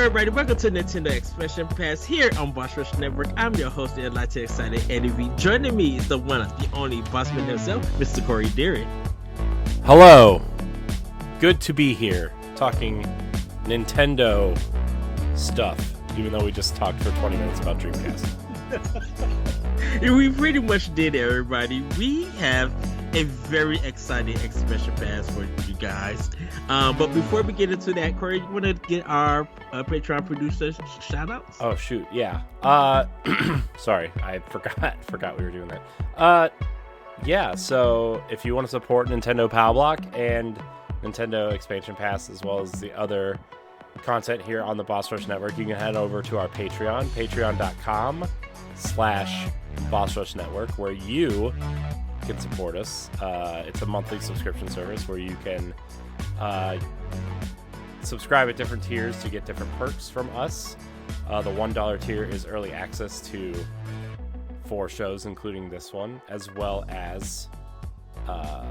everybody, welcome to Nintendo Expansion Pass here on Boss Rush Network. I'm your host, the Enlightened Excited Eddie V. Joining me is the one, the only bossman himself, Mr. Corey Dirrig. Hello. Good to be here, talking Nintendo stuff, even though we just talked for 20 minutes about Dreamcast. We pretty much did, everybody. We have a very exciting expansion pass for you guys. But before we get into that, Corey, you want to get our Patreon producers shout-outs? Oh, shoot, yeah. Sorry, I forgot we were doing that. Yeah, so if you want to support Nintendo Power Block and Nintendo Expansion Pass, as well as the other content here on the Boss Rush Network, you can head over to our Patreon, patreon.com/Boss Rush Network, where you can support us. It's a monthly subscription service where you can subscribe at different tiers to get different perks from us. The $1 tier is early access to 4 shows, including this one, as well as a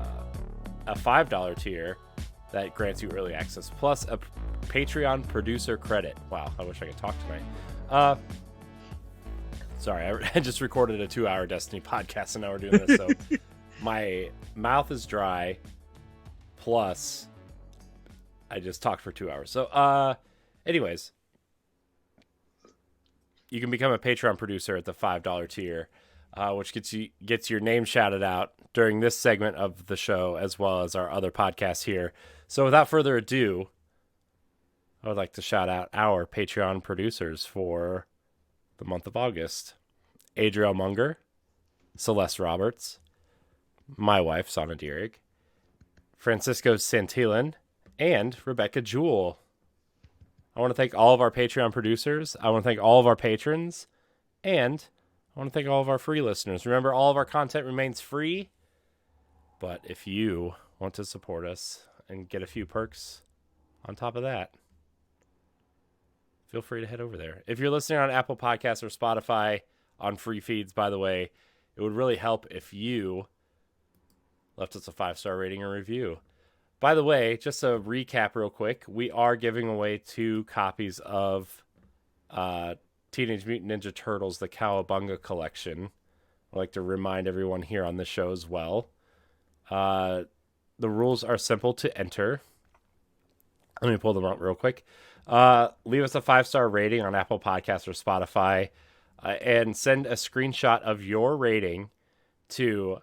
$5 tier that grants you early access, plus a Patreon producer credit. Wow, I wish I could talk tonight. Sorry, I just recorded a 2-hour Destiny podcast, and now we're doing this, so my mouth is dry, plus I just talked for 2 hours. So, anyways, you can become a Patreon producer at the $5 tier, which gets your name shouted out during this segment of the show, as well as our other podcasts here. So without further ado, I would like to shout out our Patreon producers for the month of August: Adriel Munger, Celeste Roberts, my wife, Sana Dirrig, Francisco Santillan, and Rebecca Jewell. I want to thank all of our Patreon producers. I want to thank all of our patrons. And I want to thank all of our free listeners. Remember, all of our content remains free. But if you want to support us and get a few perks on top of that, feel free to head over there. If you're listening on Apple Podcasts or Spotify on free feeds, by the way, it would really help if you left us a 5-star rating or review. By the way, just a recap real quick, we are giving away 2 copies of Teenage Mutant Ninja Turtles, the Cowabunga collection. I'd like to remind everyone here on the show as well. The rules are simple to enter. Let me pull them up real quick. Leave us a 5-star rating on Apple Podcasts or Spotify, and send a screenshot of your rating to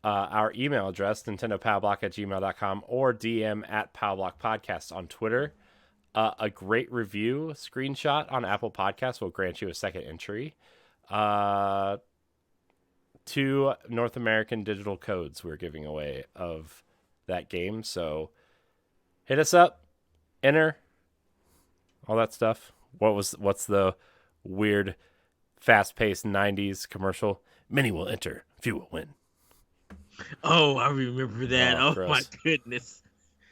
our email address, nintendopowblock@gmail.com, or DM at powblockpodcast on Twitter. A great review screenshot on Apple Podcasts will grant you a second entry. 2 North American digital codes we're giving away of that game. So hit us up, enter, all that stuff. What's the weird, fast-paced 90s commercial? Many will enter, few will win. Oh, I remember that. Oh my goodness.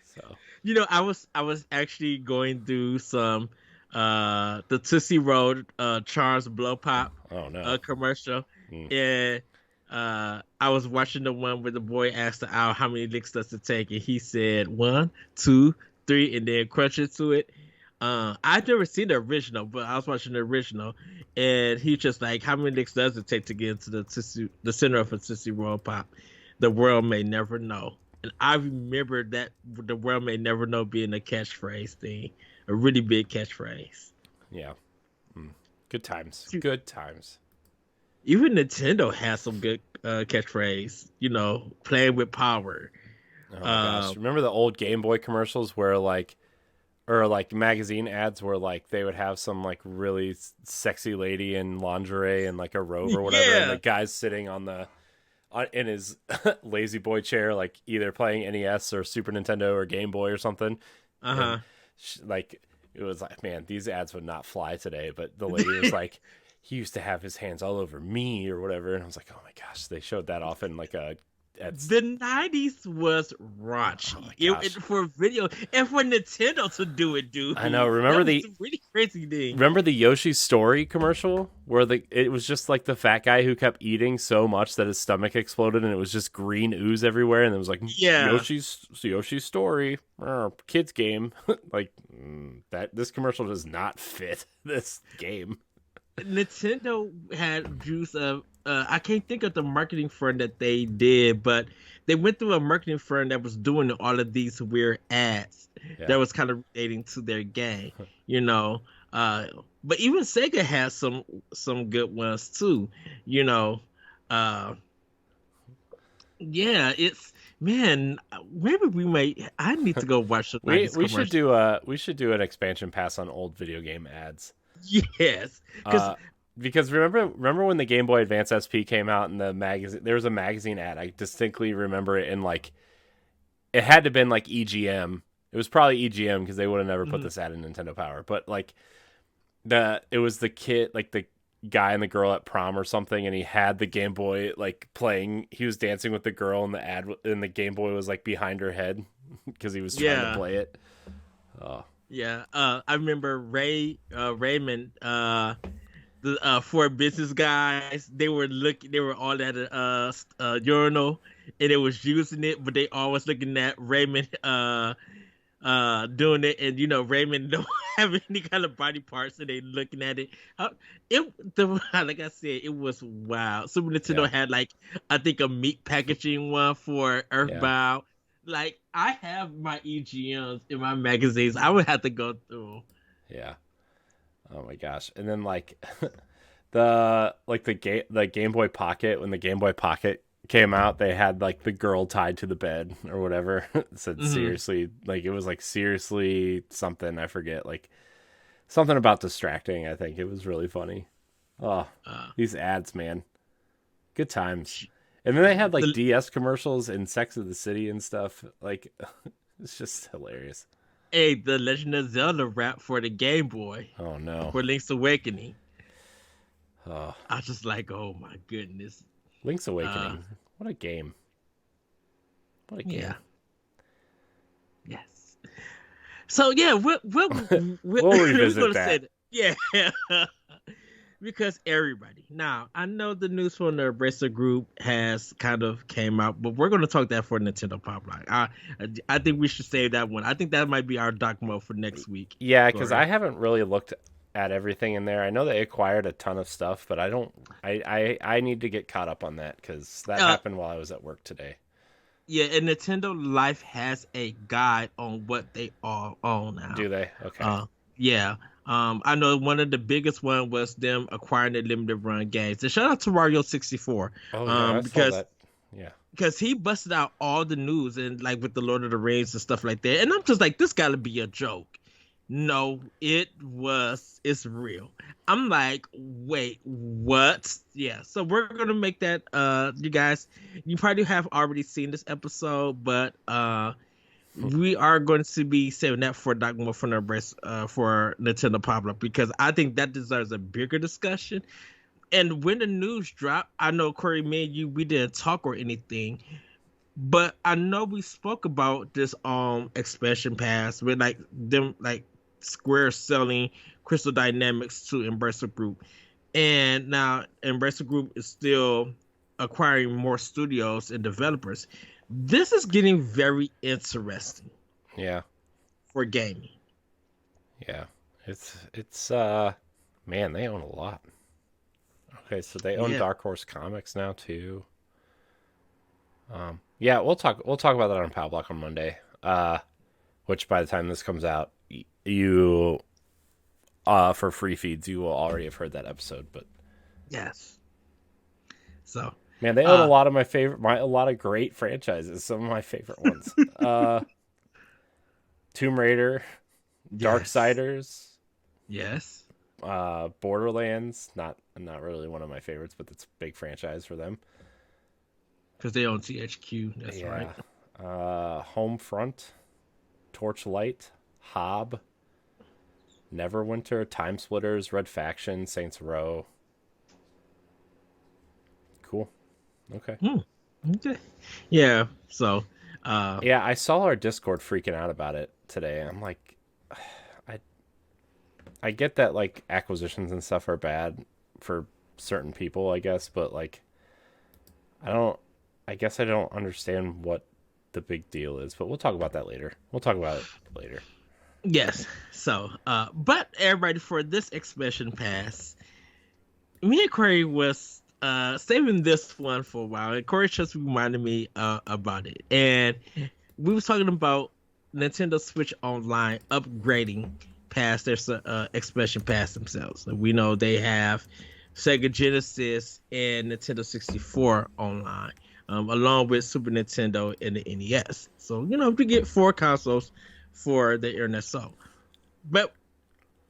So, you know, I was actually going through some the Tootsie Roll Charles Blow Pop commercial. And I was watching the one where the boy asked the owl how many licks does it take, and he said 1, 2, 3, and then crunch into it. I've never seen the original, but I was watching the original, and he's just like, how many licks does it take to get into the center of a Tootsie Roll Pop? The world may never know. And I remember that the world may never know being a catchphrase thing, a really big catchphrase. Yeah. Good times. Good times. Even Nintendo has some good catchphrase, you know, playing with power. Oh my gosh. Remember the old Game Boy commercials where or magazine ads where they would have some really sexy lady in lingerie and a robe or whatever, and the guy's sitting in his lazy boy chair, either playing NES or Super Nintendo or Game Boy or something. Uh-huh. It was man, these ads would not fly today. But the lady was he used to have his hands all over me or whatever. And I was like, oh my gosh, they showed that off in a The 90s was raunchy. For video and for Nintendo to do it, dude. I know. Remember the really crazy thing. Remember the Yoshi's Story commercial where it was just like the fat guy who kept eating so much that his stomach exploded and it was just green ooze everywhere, and it was like Yoshi's Story, kids game. Like this commercial does not fit this game. Nintendo had juice of I can't think of the marketing firm that they did, but they went through a marketing firm that was doing all of these weird ads that was kind of relating to their game, you know. But even Sega has some good ones too, you know. Yeah, it's man. Maybe I need to go watch the. We should do an expansion pass on old video game ads. Yes, because remember when the Game Boy Advance SP came out in the magazine? There was a magazine ad. I distinctly remember it, and like it had to have been like EGM. It was probably EGM because they would have never put this ad in Nintendo Power. But like it was the kid, like the guy and the girl at prom or something, and he had the Game Boy like playing. He was dancing with the girl, and the ad and the Game Boy was like behind her head because he was trying to play it. Yeah, I remember Raymond, the four business guys. They were all at a urinal, and they was using it, but they always looking at Raymond doing it, and you know Raymond don't have any kind of body parts, and they looking at it. Like I said, it was wild. Super Nintendo had like I think a meat packaging one for Earthbound. Like I have my EGMs in my magazines. I would have to go through. Yeah. Oh my gosh. And then like the Game Boy Pocket, when the Game Boy Pocket came out, they had like the girl tied to the bed or whatever. It said seriously, like it was like seriously something, I forget, like something about distracting. I think it was really funny. These ads, man. Good times. And then they had like DS commercials and Sex of the City and stuff. Like, it's just hilarious. Hey, the Legend of Zelda rap for the Game Boy. Oh no. For Link's Awakening. I was just like, oh my goodness. Link's Awakening. What a game. What a game. Yeah. Yes. So yeah, we'll revisit that. Yeah. Because everybody. Now, I know the news from the Embracer Group has kind of came out, but we're going to talk that for Nintendo Pop Line. I think we should save that one. I think that might be our doc mode for next week. Yeah, because I haven't really looked at everything in there. I know they acquired a ton of stuff, but I need to get caught up on that because that happened while I was at work today. Yeah, and Nintendo Life has a guide on what they all own now. Do they? Okay. Yeah. I know one of the biggest one was them acquiring the limited run games. And shout out to Mario 64. Because he busted out all the news and like with the Lord of the Rings and stuff like that. And I'm just like, this gotta be a joke. No, it's real. I'm like, wait, what? Yeah, so we're gonna make that you guys, you probably have already seen this episode, but we are going to be saving that for Doc Mo for Nintendo Pop Up because I think that deserves a bigger discussion. And when the news dropped, I know Corey, me and you, we didn't talk or anything, but I know we spoke about this expansion pass with like them like Square selling Crystal Dynamics to Embracer Group, and now Embracer Group is still acquiring more studios and developers. This is getting very interesting. Yeah. For gaming. Yeah. It's man, they own a lot. Okay, so they own Dark Horse Comics now too. Yeah, we'll talk about that on Pow Block on Monday. Which by the time this comes out, you for free feeds, you will already have heard that episode, but yes. So man, they own a lot of a lot of great franchises. Some of my favorite ones. Tomb Raider, Darksiders. Yes. Borderlands, not really one of my favorites, but it's a big franchise for them. Because they own THQ, that's right. Homefront, Torchlight, Hob, Neverwinter, Time Splitters, Red Faction, Saints Row. Cool. Okay. Okay. Yeah. So. Yeah, I saw our Discord freaking out about it today. I'm like, I I get that like acquisitions and stuff are bad for certain people, I guess, but like I don't I guess I don't understand what the big deal is, but we'll talk about that later. We'll talk about it later. Yes. So, but everybody, for this expansion pass, me and Corey was saving this one for a while, and Corey just reminded me about it, and we was talking about Nintendo Switch Online upgrading past their expansion pass themselves. And we know they have Sega Genesis and Nintendo 64 online, along with Super Nintendo and the NES. So we get 4 consoles for the NSO, but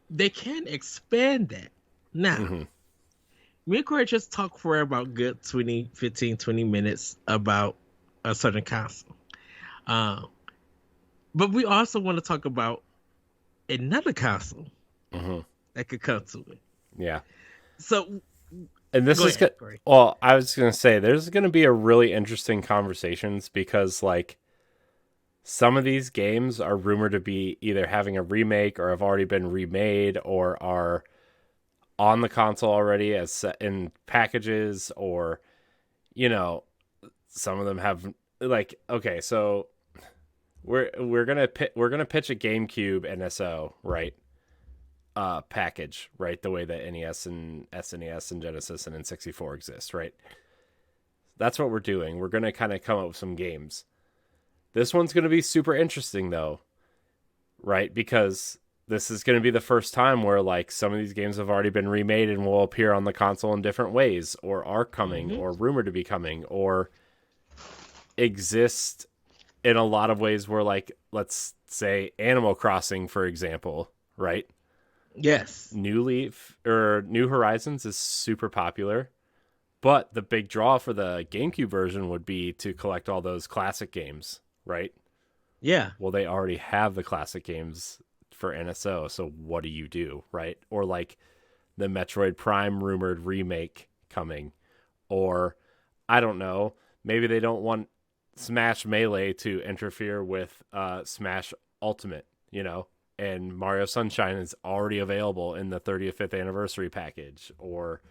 they can expand that now. Mm-hmm. Me and Corey just talked for about good 20 minutes about a certain console. But we also want to talk about another console that could come to it. Yeah. So, and this is good. Well, I was going to say there's going to be a really interesting conversations because like some of these games are rumored to be either having a remake or have already been remade or are on the console already as in packages, or some of them have like, okay, so we're gonna pitch a GameCube NSO, right? Package, right? The way that NES and SNES and Genesis and N64 exist, right? That's what we're doing. We're gonna kind of come up with some games. This one's gonna be super interesting though, right? Because this is going to be the first time where like some of these games have already been remade and will appear on the console in different ways, or are coming, or rumored to be coming, or exist in a lot of ways where like, let's say Animal Crossing, for example, right? Yes. New Leaf or New Horizons is super popular, but the big draw for the GameCube version would be to collect all those classic games, right? Yeah. Well, they already have the classic games for NSO, so what do you do, right? Or like the Metroid Prime rumored remake coming, or I don't know, maybe they don't want Smash Melee to interfere with Smash Ultimate, and Mario Sunshine is already available in the 35th anniversary package, or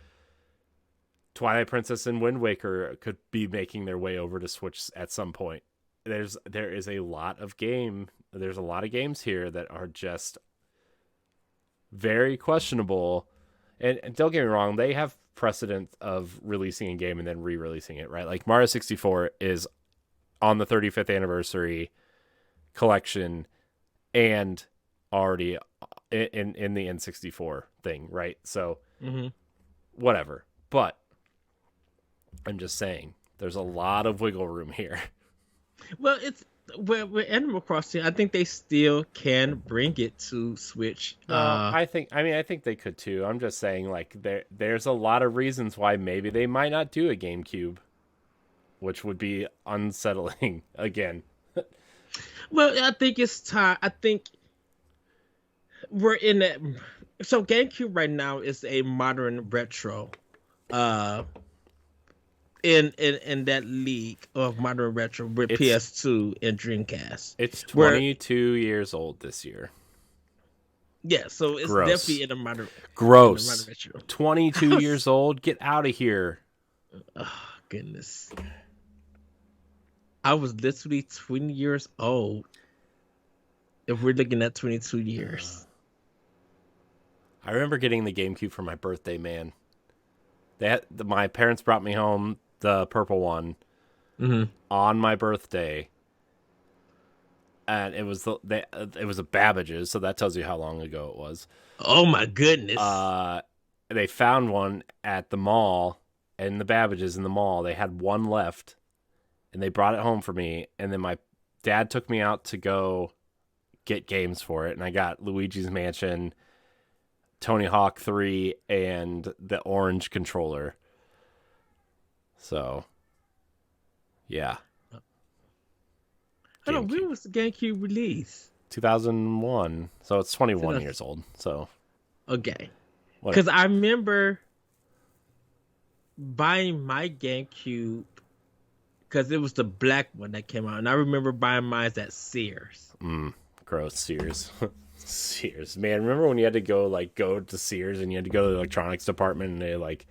Twilight Princess and Wind Waker could be making their way over to Switch at some point. There's a lot of games here that are just very questionable, and don't get me wrong, they have precedent of releasing a game and then re-releasing it, right? Like Mario 64 is on the 35th anniversary collection and already in the N64 thing, right? So whatever, but I'm just saying there's a lot of wiggle room here. Well, it's with Animal Crossing, I think they still can bring it to Switch. I think they could too. I'm just saying, like, there's a lot of reasons why maybe they might not do a GameCube, which would be unsettling again. Well, I think it's time. I think we're in that. So GameCube right now is a modern retro. In that league of modern retro with PS2 and Dreamcast. It's 22 years old this year. Yeah, so it's definitely in a modern. Gross. In a modern retro. 22 years old. Get out of here. Oh goodness. I was literally 20 years old. If we're looking at 22 years. I remember getting the GameCube for my birthday, man. My parents brought me home the purple one on my birthday, and it was a Babbage's, so that tells you how long ago it was. Oh my goodness! They found one at the mall, and the Babbage's in the mall. They had one left, and they brought it home for me. And then my dad took me out to go get games for it, and I got Luigi's Mansion, Tony Hawk 3, and the orange controller. So, yeah. Hold on, when was the GameCube released? 2001. So it's 21 years old. So, okay. Because I remember buying my GameCube because it was the black one that came out, and I remember buying mine at Sears. Gross, Sears. Sears, man. Remember when you had to go to Sears and you had to go to the electronics department and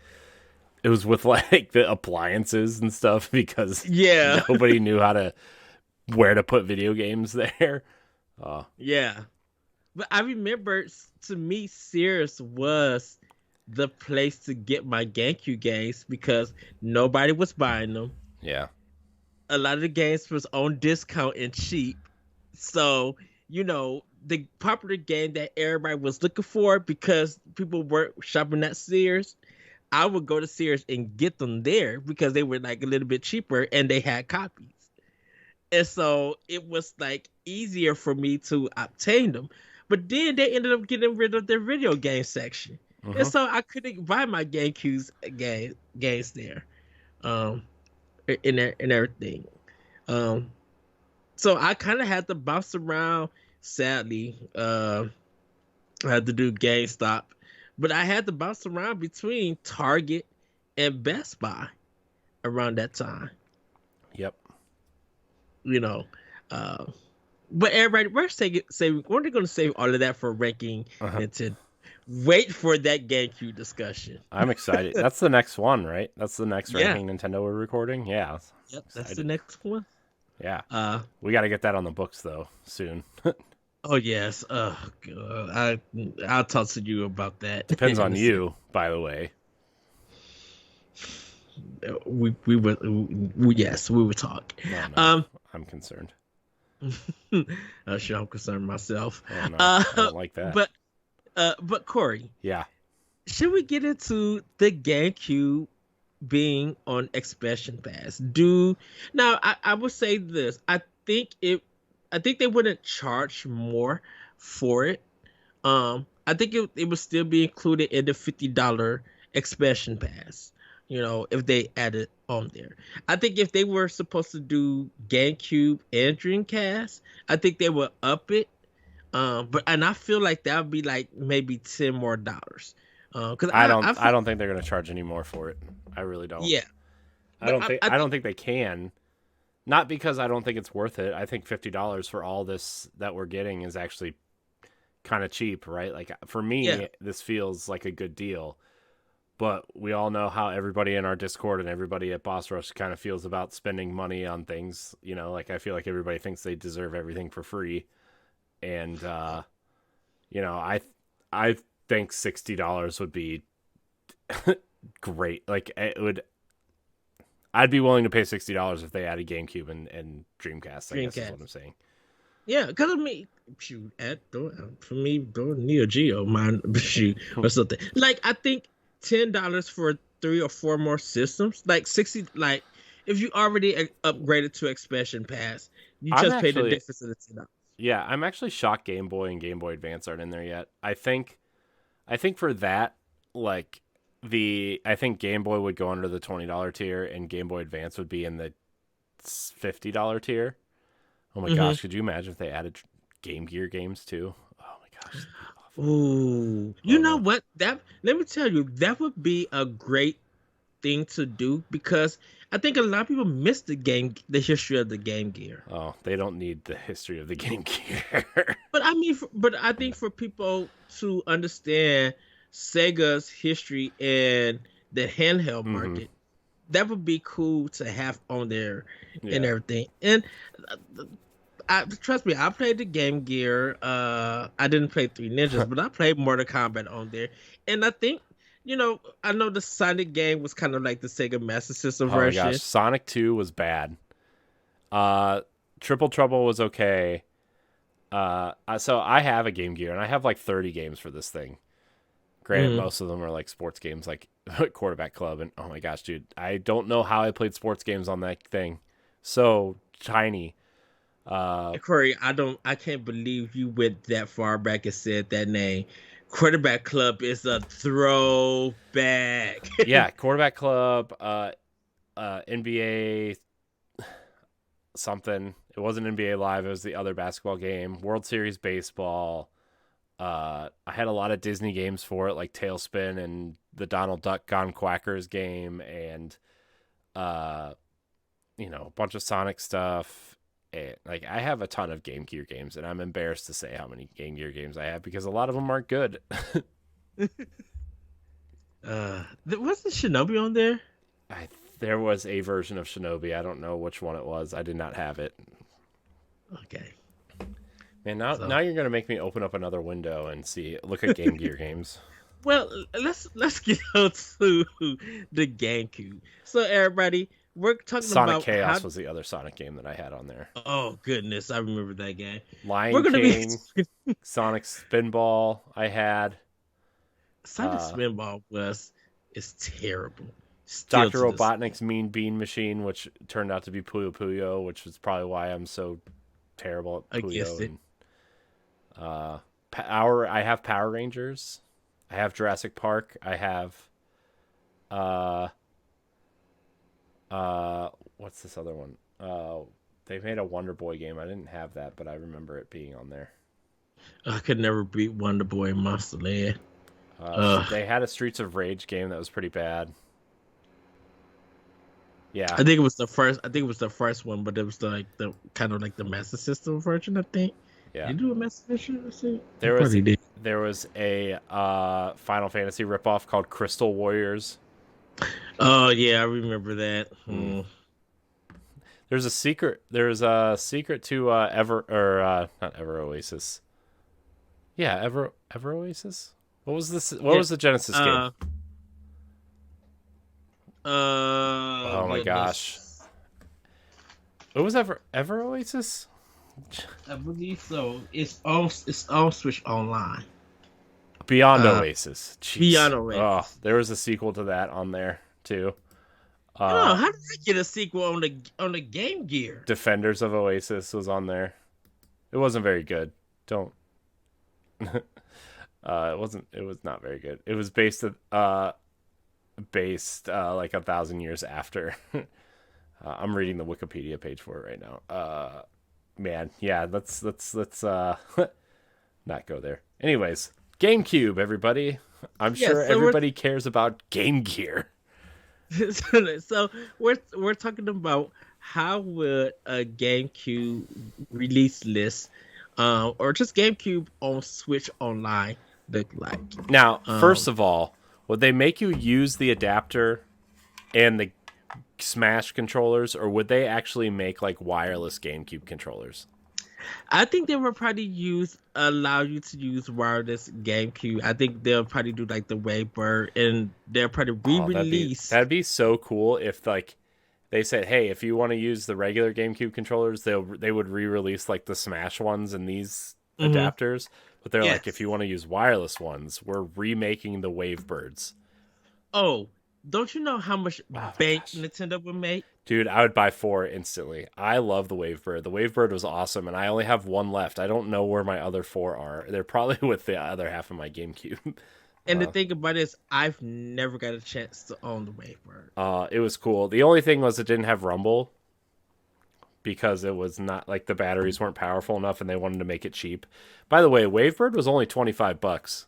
it was with like the appliances and stuff because nobody knew where to put video games there. Yeah, but I remember, to me, Sears was the place to get my GameCube games because nobody was buying them. Yeah, a lot of the games was on discount and cheap, so the popular game that everybody was looking for because people weren't shopping at Sears, I would go to Sears and get them there because they were like a little bit cheaper and they had copies. And so it was like easier for me to obtain them. But then they ended up getting rid of their video game section. And so I couldn't buy my GameCube games there. And everything. So I kind of had to bounce around, sadly. I had to do GameStop. But I had to bounce around between Target and Best Buy around that time. Yep. But everybody, we're going to save all of that for ranking Nintendo. Wait for that GameCube discussion. I'm excited. That's the next one, right? That's the next ranking Nintendo we're recording. Yeah. Yep, that's the next one. Yeah. We got to get that on the books though soon. Oh yes. God. I'll talk to you about that. Depends on you, by the way. We would talk. No, I'm concerned. Sure, I'm concerned myself. Oh, no, I don't like that. But Corey. Yeah. Should we get into the GameCube being on Expansion Pass? Now I would say this. I think they wouldn't charge more for it. I think it would still be included in the $50 Expansion Pass. If they added on there. I think if they were supposed to do GameCube and Dreamcast, I think they would up it. And I feel like that would be like maybe $10 more. Because I don't think they're going to charge any more for it. I really don't. Yeah. I don't think they can. Not because I don't think it's worth it. I think $50 for all this that we're getting is actually kind of cheap, right? Like for me, this feels like a good deal. But we all know how everybody in our Discord and everybody at Boss Rush kind of feels about spending money on things. Like I feel like everybody thinks they deserve everything for free. And, I think $60 would be great. Like I'd be willing to pay $60 if they added GameCube and Dreamcast, I guess is what I'm saying. Yeah, because for me, Neo Geo, mine, or something. Like, I think $10 for 3 or 4 more systems, like 60, like if you already upgraded to Expansion Pass, you just pay the difference of the $10. Yeah, I'm actually shocked Game Boy and Game Boy Advance aren't in there yet. I think for that, like I think Game Boy would go under the $20 tier and Game Boy Advance would be in the $50 tier. Oh my gosh, could you imagine if they added Game Gear games too? Oh my gosh. Ooh, you know what? Let me tell you, that would be a great thing to do because I think a lot of people miss the history of the Game Gear. Oh, they don't need the history of the Game Gear. But I think for people to understand Sega's history and the handheld market, that would be cool to have on there and everything. And trust me, I played the Game Gear. I didn't play Three Ninjas, but I played Mortal Kombat on there. And I think, I know the Sonic game was kind of like the Sega Master System version. Oh my gosh, Sonic 2 was bad. Triple Trouble was okay. So I have a Game Gear, and I have like 30 games for this thing. Granted, most of them are like sports games, like Quarterback Club, and oh my gosh, dude, I don't know how I played sports games on that thing. So tiny. Corey, I can't believe you went that far back and said that name. Quarterback Club is a throwback. Yeah, Quarterback Club, NBA something. It wasn't NBA Live, it was the other basketball game. World Series Baseball. I had a lot of Disney games for it, like Tailspin and the Donald Duck Gone Quackers game, and a bunch of Sonic stuff. And, like, I have a ton of Game Gear games, and I'm embarrassed to say how many Game Gear games I have because a lot of them aren't good. Was the Shinobi on there? There was a version of Shinobi. I don't know which one it was. I did not have it. Okay. Man, now you're gonna make me open up another window and look at Game Gear games. Well, let's get on to the GameCube. So everybody, we're talking Sonic about Chaos was the other Sonic game that I had on there. Oh goodness, I remember that game. Lion King, Sonic Spinball. I had Sonic Spinball is terrible. Dr. Robotnik's Mean Bean Machine, which turned out to be Puyo Puyo, which is probably why I'm so terrible at Puyo. I have Power Rangers. I have Jurassic Park. I have what's this other one? They made a Wonder Boy game. I didn't have that, but I remember it being on there. I could never beat Wonder Boy and Monster Land. They had a Streets of Rage game that was pretty bad. Yeah, I think it was the first one, but it was the kind of like the Master System version. I think. Yeah. Did you do a Master System? There was a Final Fantasy ripoff called Crystal Warriors. Oh yeah, I remember that. There's a secret to not Ever Oasis. Yeah, Ever Oasis. What was this? What was the Genesis game? Oh my gosh. What was Ever Oasis? I believe so. It's on Switch Online. Beyond Oasis. Jeez. Beyond Oasis. Oh, there was a sequel to that on there too. How did I get a sequel on the Game Gear? Defenders of Oasis was on there. It wasn't very good. Don't. It was not very good. It was based like 1,000 years after. I'm reading the Wikipedia page for it right now. Man, yeah, let's not go there. Anyways, GameCube, everybody. I'm sure everybody cares about Game Gear. So we're talking about how would a GameCube release list, or just GameCube on Switch Online look like? Now, first of all, would they make you use the adapter and the Smash controllers, or would they actually make like wireless GameCube controllers? I think they would probably allow you to use wireless GameCube. I think they'll probably do like the Wavebird, and they'll probably re-release. That'd be so cool if like they said, hey, if you want to use the regular GameCube controllers, they would re-release like the Smash ones and these adapters. But they're like, if you want to use wireless ones, we're remaking the Wavebirds. Oh, don't you know how much bank Nintendo would make? Dude, I would buy 4 instantly. I love the Wavebird. The Wavebird was awesome, and I only have 1 left. I don't know where my other 4 are. They're probably with the other half of my GameCube. And the thing about it is, I've never got a chance to own the Wavebird. It was cool. The only thing was it didn't have rumble because it was not like the batteries weren't powerful enough, and they wanted to make it cheap. By the way, Wavebird was only $25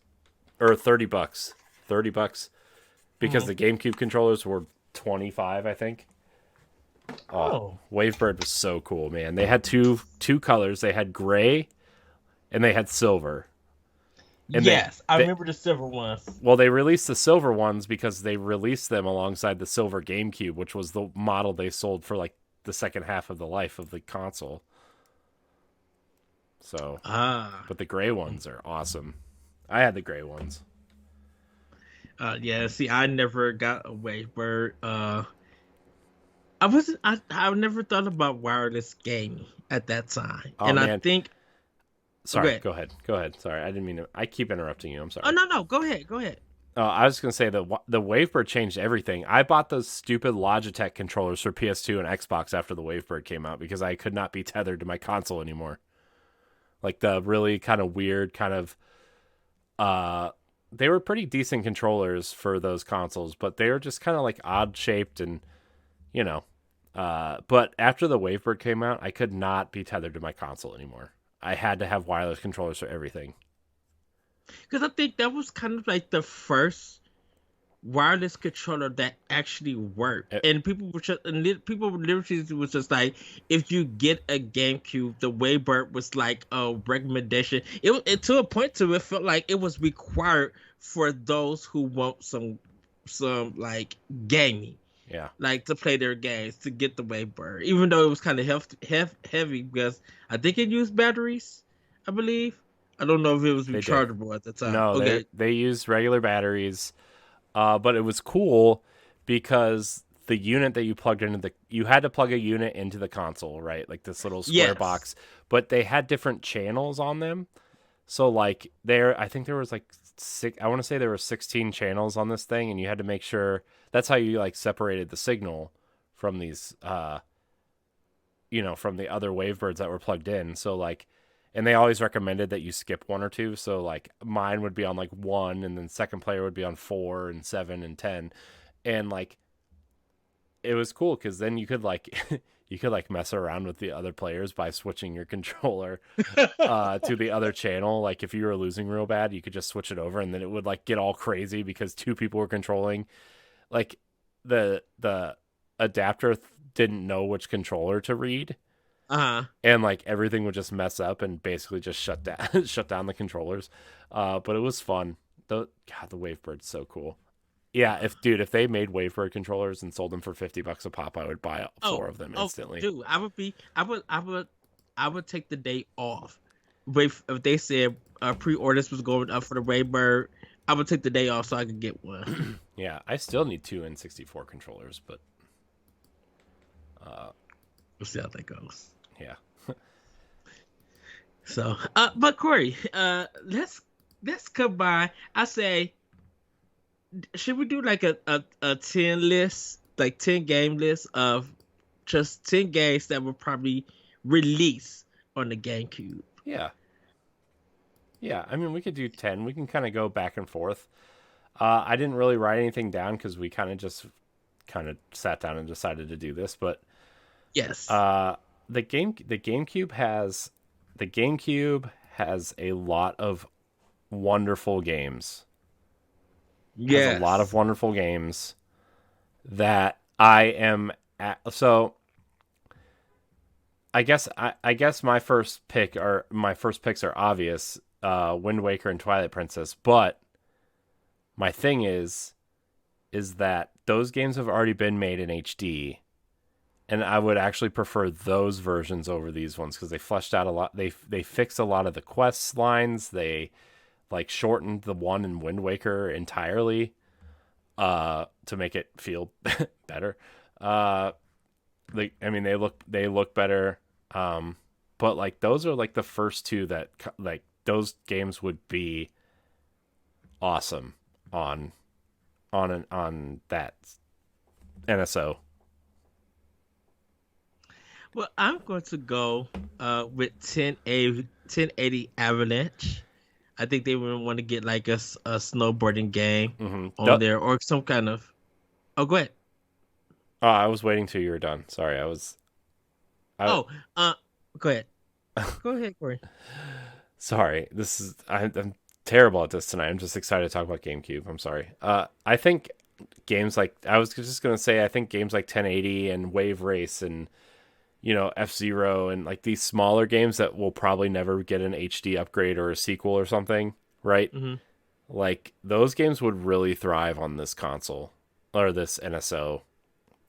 or $30. $30 because the GameCube controllers were $25, I think. Wavebird was so cool, man. They had two colors. They had gray and they had silver. And I remember the silver ones. Well, they released the silver ones because they released them alongside the silver GameCube, which was the model they sold for like the second half of the life of the console. So, but the gray ones are awesome. I had the gray ones. See, I never got a Wavebird. I never thought about wireless gaming at that time. I think. Sorry, go ahead. Sorry, I didn't mean to. I keep interrupting you. I'm sorry. Oh, no. Go ahead. I was going to say that the Wavebird changed everything. I bought those stupid Logitech controllers for PS2 and Xbox after the Wavebird came out because I could not be tethered to my console anymore. Like the really kind of weird they were pretty decent controllers for those consoles, but they were just kind of like odd shaped and, but after the Wavebird came out, I could not be tethered to my console anymore. I had to have wireless controllers for everything. Because I think that was kind of like the first wireless controller that actually worked, and people literally was just like, if you get a GameCube, the Wavebird was like a recommendation. It to a point to it felt like it was required for those who want some like gaming. Yeah. Like to play their games to get the Wavebird, even though it was kind of heavy because I think it used batteries, I believe. I don't know if it was rechargeable at the time. No, okay. They used regular batteries, but it was cool because the unit that you plugged into you had to plug a unit into the console, right? Like this little square box, but they had different channels on them. So like I think there was like I want to say there were 16 channels on this thing, and you had to make sure that's how you like separated the signal from these, from the other Wavebirds that were plugged in. So like, and they always recommended that you skip one or two. So like mine would be on like 1, and then second player would be on 4 and 7 and 10. And like, it was cool because then you could like mess around with the other players by switching your controller to the other channel. Like if you were losing real bad, you could just switch it over, and then it would like get all crazy because 2 people were controlling. Like the adapter didn't know which controller to read. And like everything would just mess up and basically just shut down the controllers. But it was fun. The Wavebird's so cool. Yeah, if they made Wavebird controllers and sold them for $50 a pop, I would buy 4 of them instantly. Dude, I would take the day off. If they said pre-orders was going up for the Wavebird, I would take the day off so I could get one. Yeah, I still need 2 N64 controllers, but we'll see how that goes. Yeah. So, but Corey, let's combine. I say, should we do like a 10 list, like 10 game list of just 10 games that will probably release on the GameCube? Yeah. Yeah, I mean, we could do 10. We can kind of go back and forth. I didn't really write anything down because we kind of sat down and decided to do this, but yes. The GameCube has a lot of wonderful games. Yes. Has a lot of wonderful games that I am at. So I guess my first picks are obvious, Wind Waker and Twilight Princess, but my thing is that those games have already been made in HD, and I would actually prefer those versions over these ones because they fleshed out a lot. They fixed a lot of the quest lines. They like shortened the one in Wind Waker entirely to make it feel better. They look better. But like those are like the first 2 that like those games would be awesome on that NSO. Well, I'm going to go with 1080 Avalanche. I think they would want to get like a snowboarding game on there or some kind of. Oh, go ahead. Oh, I was waiting till you were done. Sorry, go ahead. Go ahead, Corey. Sorry, I'm terrible at this tonight. I'm just excited to talk about GameCube. I'm sorry. I think games like I think games like 1080 and Wave Race and F-Zero and like these smaller games that will probably never get an HD upgrade or a sequel or something, right? Mm-hmm. Like those games would really thrive on this console or this NSO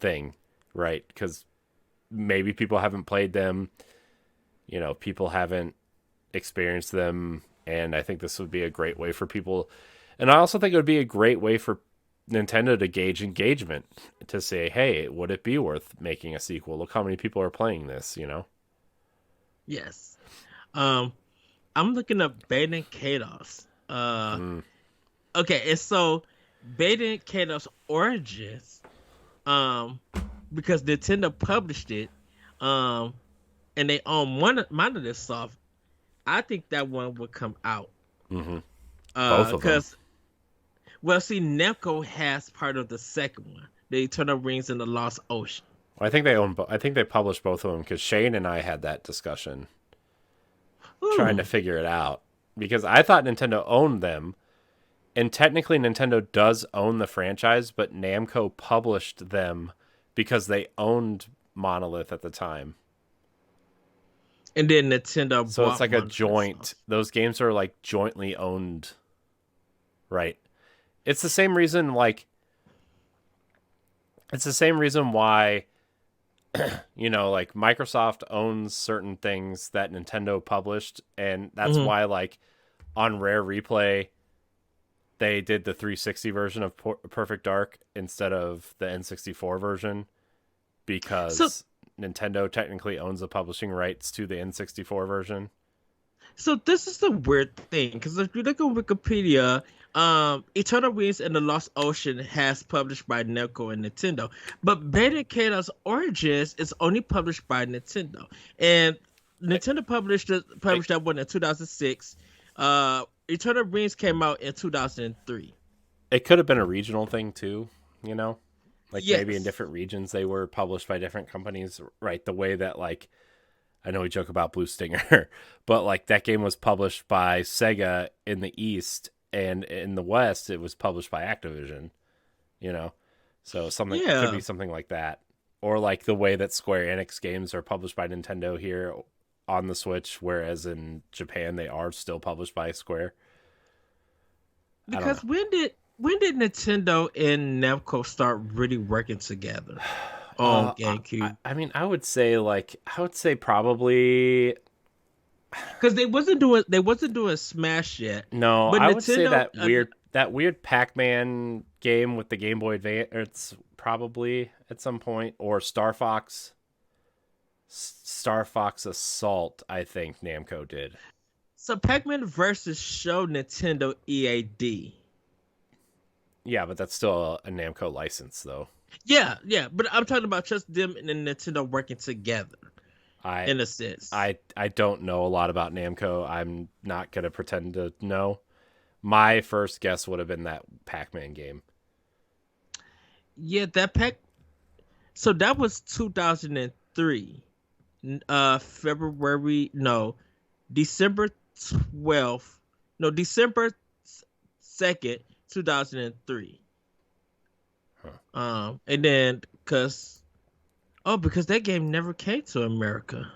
thing, right? Because maybe people haven't played them, people haven't experienced them, and I think this would be a great way for people. And I also think it would be a great way for Nintendo to gauge engagement, to say, hey, would it be worth making a sequel? Look how many people are playing this, Yes. I'm looking up Beta and Kados. Okay, and so Beta and Kados Origins, because Nintendo published it, and they own Monolith Soft, I think that one would come out. Mm-hmm. Both of them. Well, see, Namco has part of the second one, the Eternal Rings in the Lost Ocean. Well, I think they own. I think they published both of them because Shane and I had that discussion, trying to figure it out. Because I thought Nintendo owned them, And technically Nintendo does own the franchise, but Namco published them because they owned Monolith at the time. And then Nintendo So bought it's like a joint. Microsoft. Those games are like jointly owned. Right. It's the same reason why like Microsoft owns certain things that Nintendo published, and that's why like on Rare Replay they did the 360 version of Perfect Dark instead of the N64 version, because Nintendo technically owns the publishing rights to the N64 version. So this is the weird thing, because if you look on Wikipedia, Eternal Wings and the Lost Ocean has published by Namco and Nintendo, but Bayonetta Kato's Origins is only published by Nintendo, and Nintendo published that one in 2006. Eternal Wings came out in 2003. It could have been a regional thing too, you know? Like Yes. maybe in different regions they were published by different companies, right? The way that like, I know we joke about Blue Stinger, but like that game was published by Sega in the East, and in the West it was published by Activision, you know? So something could be something like that. Or like the way that Square Enix games are published by Nintendo here on the Switch, whereas in Japan they are still published by Square. Because when did Nintendo and Namco start really working together on GameCube? I would say probably, because they wasn't doing Smash yet. No, but I Nintendo, would say that weird Pac-Man game with the Game Boy Advance. It's probably at some point, or Star Fox Assault. I think Namco did. So Pac-Man versus showed Nintendo EAD. Yeah, but that's still a Namco license, though. Yeah, but I'm talking about just them and Nintendo working together. In a sense, I don't know a lot about Namco. I'm not gonna pretend to know. My first guess would have been that Pac-Man game. Yeah, So that was 2003. December 12th. No, December 2nd, 2003. And then because that game never came to America,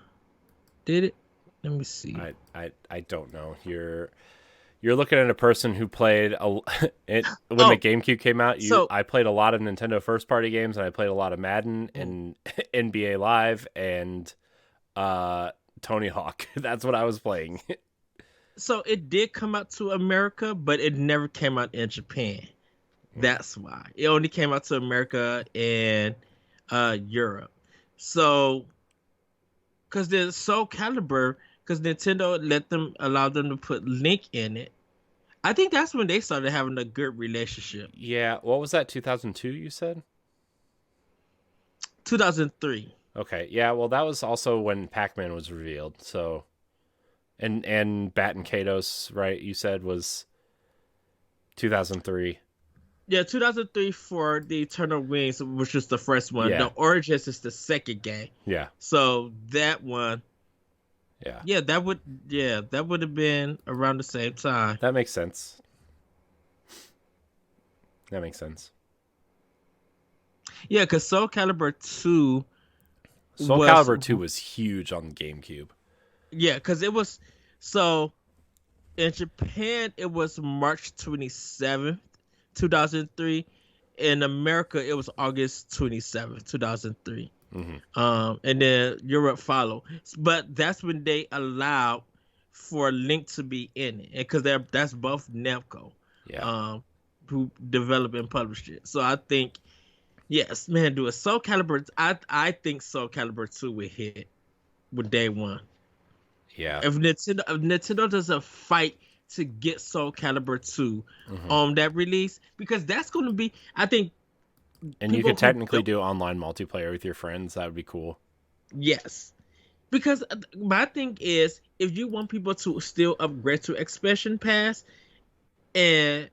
did it? Let me see. I don't know. You're looking at a person who played when the GameCube came out. I played a lot of Nintendo first party games, and I played a lot of Madden and NBA Live and Tony Hawk. That's what I was playing. So it did come out to America, but it never came out in Japan. That's why it only came out to America and Europe. So, because the Soul Calibur, because Nintendo allowed them to put Link in it. I think that's when they started having a good relationship. Yeah, what was that? 2002, you said? 2003. Okay, yeah. Well, that was also when Pac-Man was revealed. So, and Bat and Kato's, right? You said was 2003. Yeah, 2003 for the Eternal Wings, which was the first one. Yeah. The Origins is the second game. Yeah. So that one. Yeah. Yeah, that would have been around the same time. That makes sense. Yeah, because Soul Calibur 2. Soul Calibur 2 was huge on the GameCube. Yeah, because it was so in Japan it was March 27th, 2003. In America it was August 27th, 2003. Mm-hmm. And then Europe followed, but that's when they allowed for Link to be in it, because that's both Namco, who developed and published it. So I think, yes, man, do a Soul Calibur. I think Soul Calibur 2 would hit with day one. Yeah. If Nintendo doesn't fight to get Soul Calibur 2 on that release, because that's going to be, I think. And you could technically do online multiplayer with your friends. That would be cool. Yes. Because my thing is, if you want people to still upgrade to Expansion Pass, and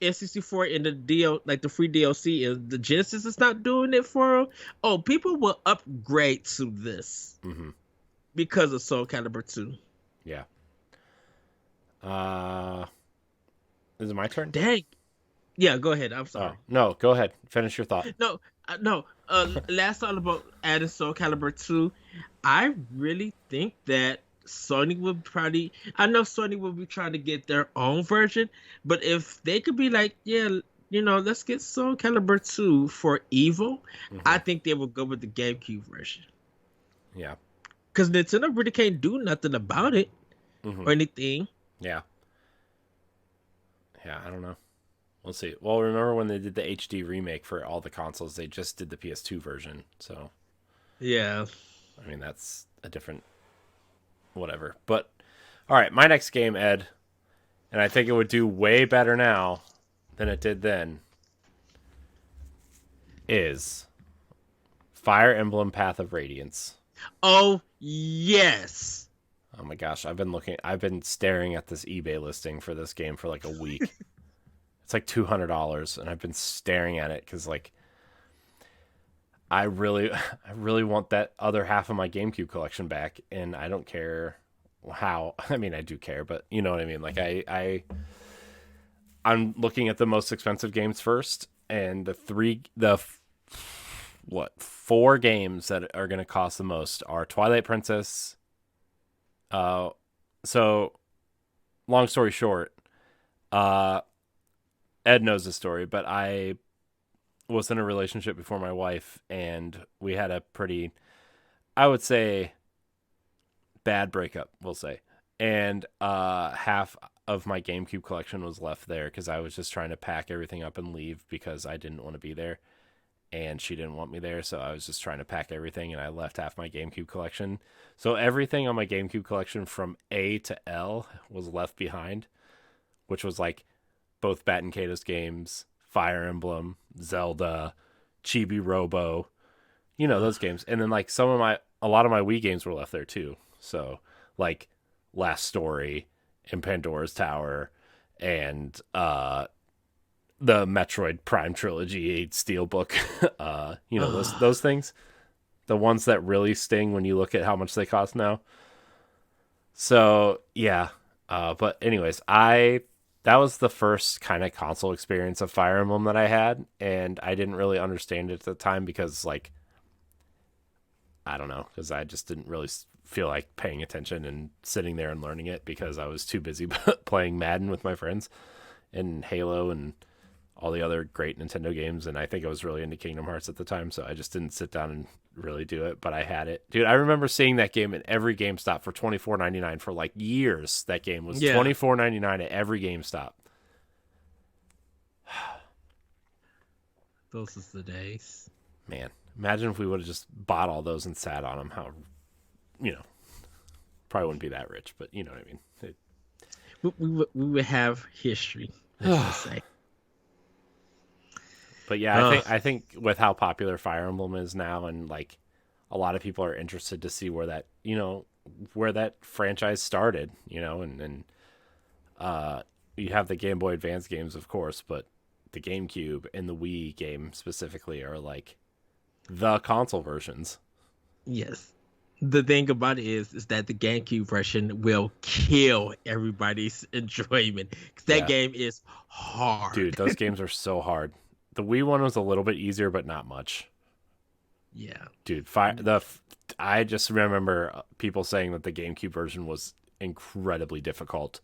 N64 and the free DLC, and the Genesis is not doing it for them, people will upgrade to this because of Soul Calibur 2. Yeah. Is it my turn? Dang. Yeah, go ahead. I'm sorry. Oh, no, go ahead. Finish your thought. No. Last thought about adding Soul Calibur 2. I really think that Sony would probably. I know Sony will be trying to get their own version, but if they could be like, yeah, let's get Soul Calibur 2 for Evo, I think they would go with the GameCube version. Yeah. Because Nintendo really can't do nothing about it or anything. Yeah. Yeah, I don't know. We'll see. Well, remember when they did the HD remake for all the consoles, they just did the PS2 version. So, yeah. I mean, that's a different whatever. But, all right, my next game, Ed, and I think it would do way better now than it did then, is Fire Emblem Path of Radiance. Oh, yes. Oh my gosh, I've been staring at this eBay listing for this game for like a week. It's like $200, and I've been staring at it because, like, I really want that other half of my GameCube collection back, and I don't care how. I mean, I do care, but you know what I mean. Like, I'm looking at the most expensive games first, and the 4 games that are going to cost the most are Twilight Princess. So, long story short, Ed knows the story, but I was in a relationship before my wife, and we had a pretty, I would say, bad breakup, we'll say. And half of my GameCube collection was left there because I was just trying to pack everything up and leave because I didn't want to be there. And she didn't want me there, so I was just trying to pack everything, and I left half my GameCube collection. So everything on my GameCube collection from A to L was left behind, which was like both Bat and Kato's games, Fire Emblem, Zelda, Chibi Robo, those games. And then like a lot of my Wii games were left there too. So like Last Story and Pandora's Tower and the Metroid Prime Trilogy Steelbook, those things, the ones that really sting when you look at how much they cost now. So yeah, but anyways, that was the first kind of console experience of Fire Emblem that I had, and I didn't really understand it at the time because, like, I don't know, because I just didn't really feel like paying attention and sitting there and learning it because I was too busy playing Madden with my friends and Halo and all the other great Nintendo games, and I think I was really into Kingdom Hearts at the time, so I just didn't sit down and really do it, but I had it. Dude, I remember seeing that game at every GameStop for $24.99 for like years. That game was $24.99 at every GameStop. Those is the days. Man, imagine if we would have just bought all those and sat on them. How, probably wouldn't be that rich, but you know what I mean. We would have history, let's say. But yeah, I think with how popular Fire Emblem is now, and like a lot of people are interested to see where that franchise started, and you have the Game Boy Advance games, of course, but the GameCube and the Wii game specifically are like the console versions. Yes. The thing about it is that the GameCube version will kill everybody's enjoyment. That game is hard. Dude, those games are so hard. The Wii one was a little bit easier, but not much. Yeah. Dude, I just remember people saying that the GameCube version was incredibly difficult.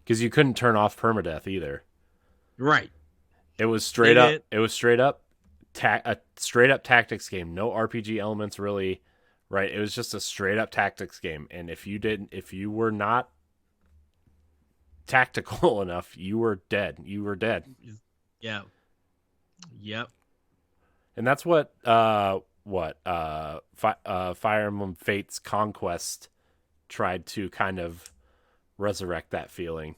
Because you couldn't turn off permadeath either. Right. It was straight up a straight up tactics game. No RPG elements really, right? It was just a straight up tactics game. And if you were not tactical enough, you were dead. Yeah. Yep. And that's what Fire Emblem Fates Conquest tried to kind of resurrect that feeling.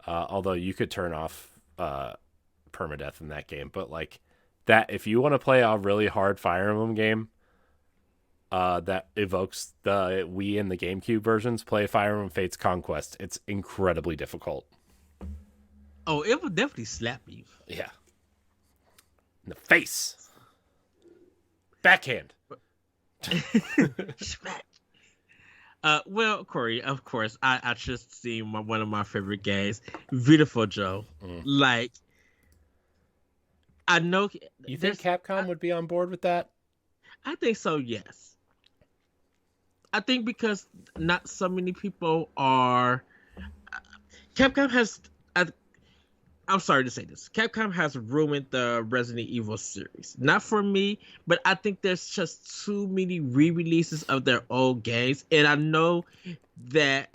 Although you could turn off permadeath in that game, but like that, if you want to play a really hard Fire Emblem game that evokes the Wii and the GameCube versions, play Fire Emblem Fates Conquest. It's incredibly difficult. Oh, it would definitely slap you. Yeah. In the face. Backhand. Smack. Well, Corey, of course, I just seen one of my favorite games, Beautiful Joe. Like, I know You think Capcom would be on board with that? I think so. Yes, I think because not so many people are. Capcom has. I'm sorry to say this. Capcom has ruined the Resident Evil series. Not for me, but I think there's just too many re-releases of their old games, and I know that.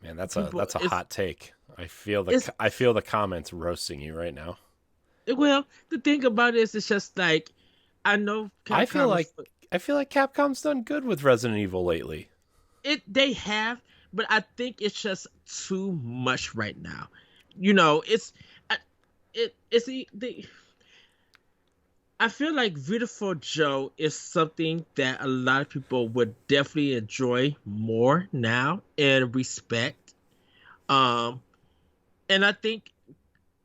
Man, that's a hot take. I feel the comments roasting you right now. Well, the thing about it is, it's just like I know. I feel like Capcom's done good with Resident Evil lately. They have, but I think it's just too much right now. You know, I feel like Beautiful Joe is something that a lot of people would definitely enjoy more now and respect. And I think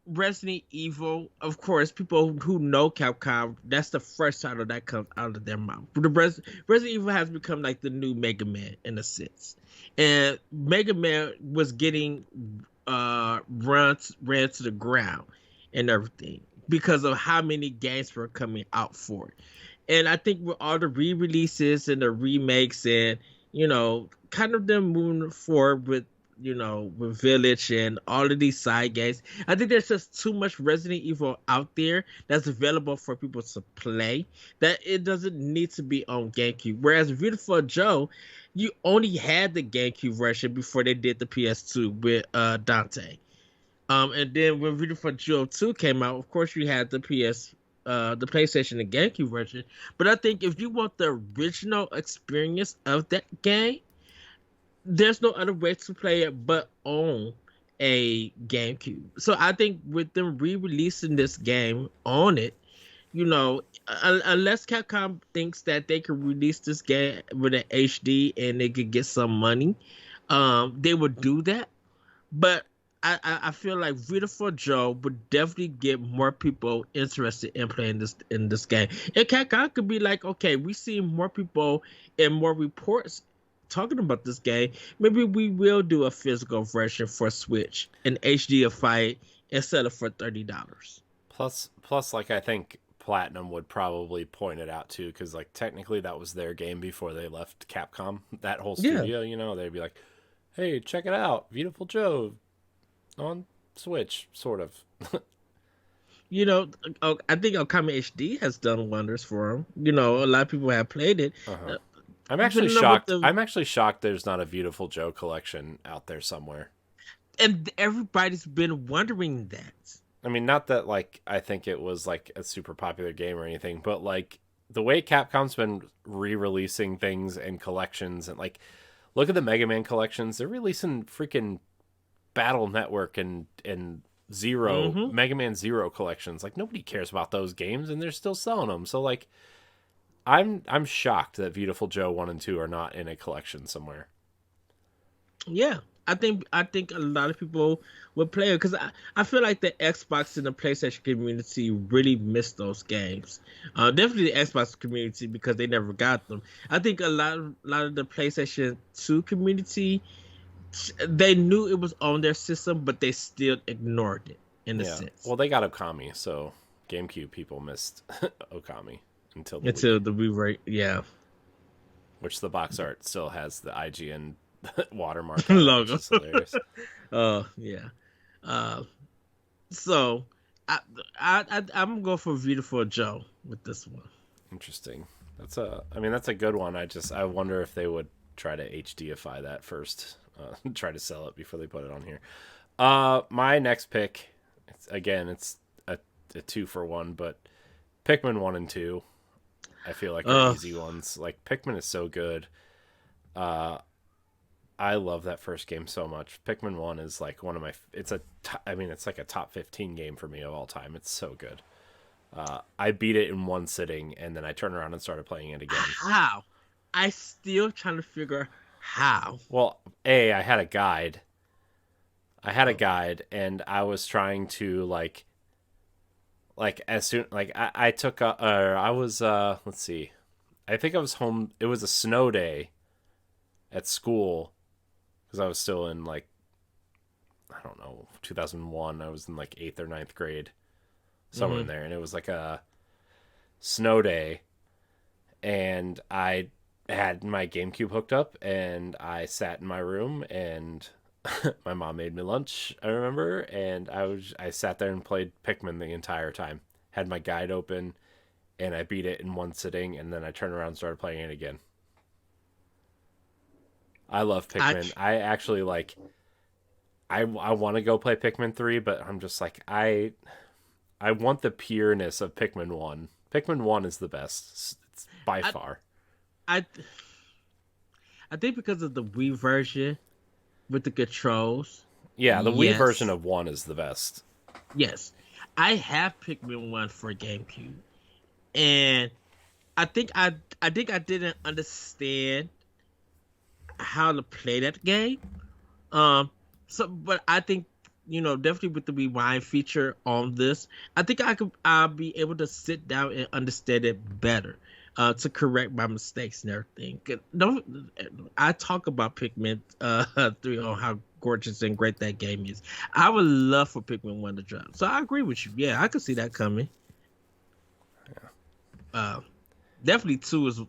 Resident Evil, of course, people who know Capcom, that's the first title that comes out of their mouth. Resident Evil has become like the new Mega Man in a sense, and Mega Man was getting ran to the ground and everything because of how many games were coming out for it. And I think with all the re-releases and the remakes and kind of them moving forward with with Village and all of these side games, I think there's just too much Resident Evil out there that's available for people to play that it doesn't need to be on GameCube. Whereas Beautiful Joe, you only had the GameCube version before they did the PS2 with Dante. And then when Beautiful Joe 2 came out, of course you had the PlayStation and GameCube version. But I think if you want the original experience of that game, there's no other way to play it but on a GameCube. So I think with them re-releasing this game on it, unless Capcom thinks that they could release this game with an HD and they could get some money, they would do that. But I feel like Beautiful Joe would definitely get more people interested in playing this game. And Capcom could be like, okay, we see more people and more reports talking about this game. Maybe we will do a physical version for Switch, an HD fight instead of for $30. Plus, like I think Platinum would probably point it out too, because like technically that was their game before they left Capcom. That whole studio, they'd be like, "Hey, check it out, Beautiful Joe on Switch," sort of. I think Okami HD has done wonders for them. A lot of people have played it. I'm actually shocked. I'm actually shocked there's not a Beautiful Joe collection out there somewhere. And everybody's been wondering that. I mean, not that like I think it was like a super popular game or anything, but like the way Capcom's been re-releasing things and collections, and like look at the Mega Man collections. They're releasing freaking Battle Network and Zero Mega Man Zero collections. Like nobody cares about those games, and they're still selling them. So like, I'm shocked that Beautiful Joe 1 and 2 are not in a collection somewhere. Yeah, I think a lot of people would play it because I feel like the Xbox and the PlayStation community really missed those games. Definitely the Xbox community because they never got them. I think a lot of the PlayStation 2 community, they knew it was on their system, but they still ignored it in a sense. Well, they got Okami, so GameCube people missed Okami. Until the re-rate, yeah. Which the box art still has the IGN watermark logo. Which is hilarious. Oh yeah. So I'm gonna go for Beautiful Joe with this one. Interesting. That's a good one. I wonder if they would try to HDify that first. Try to sell it before they put it on here. My next pick, it's a 2-for-1, but Pikmin 1 and 2. I feel like are easy ones. Like Pikmin is so good. I love that first game so much. Pikmin 1 is like one of my. It's like a top 15 game for me of all time. It's so good. I beat it in one sitting, and then I turned around and started playing it again. How? I still trying to figure how. Well, I had a guide. And I was trying to like as soon I took I was let's see, I think I was home. It was a snow day, at school, because I was still in like, I don't know, 2001. I was in like 8th or 9th grade, somewhere in there, and it was like a snow day, and I had my GameCube hooked up, and I sat in my room, and my mom made me lunch, I remember, and I sat there and played Pikmin the entire time. Had my guide open, and I beat it in one sitting, and then I turned around and started playing it again. I love Pikmin. I actually like. I want to go play Pikmin 3, but I'm just like I want the pureness of Pikmin 1. Pikmin 1 is the best. It's by far. I think because of the Wii version with the controls. Yeah, the Wii version of 1 is the best. Yes. I have Pikmin 1 for GameCube. And I think I didn't understand how to play that game. But I think, definitely with the rewind feature on this, I think I'll be able to sit down and understand it better, to correct my mistakes and everything. I talk about Pikmin 3 on how gorgeous and great that game is. I would love for Pikmin 1 to drop. So I agree with you. Yeah, I could see that coming. Yeah. Definitely 2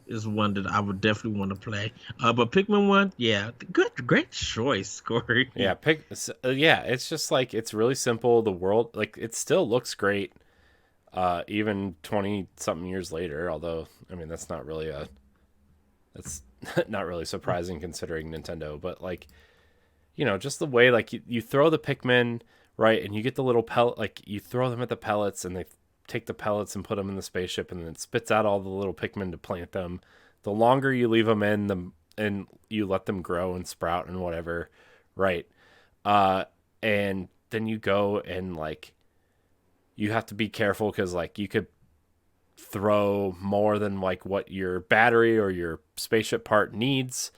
is one that I would definitely want to play. But Pikmin 1, yeah, great choice, Corey. Yeah, it's just like, it's really simple. The world, like, it still looks great, even 20 something years later. Although, I mean, that's not really surprising considering Nintendo. But like, just the way, like, you throw the Pikmin, right, and you get the little pellet, like, you throw them at the pellets, and they take the pellets and put them in the spaceship, and then it spits out all the little Pikmin to plant them. The longer you leave them in, and you let them grow and sprout and whatever, right? And then you go and, like, you have to be careful, because, like, you could throw more than, like, what your battery or your spaceship part needs,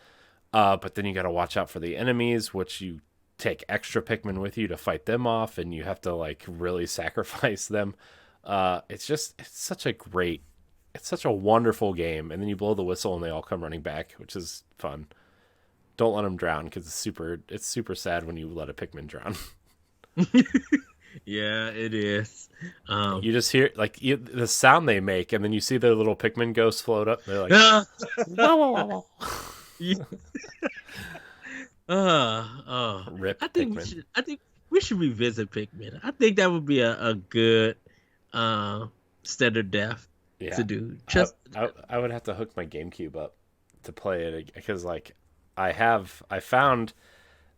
but then you got to watch out for the enemies, which you take extra Pikmin with you to fight them off, and you have to, like, really sacrifice them. It's such a wonderful game. And then you blow the whistle and they all come running back, which is fun. Don't let them drown, because it's super sad when you let a Pikmin drown. Yeah, it is. You just hear, like, the sound they make, and then you see their little Pikmin ghosts float up. They're like, whoa, whoa, whoa. Rip Pikmin. I think we should revisit Pikmin. I think that would be a good standard def to do. I would have to hook my GameCube up to play it, because, like, I found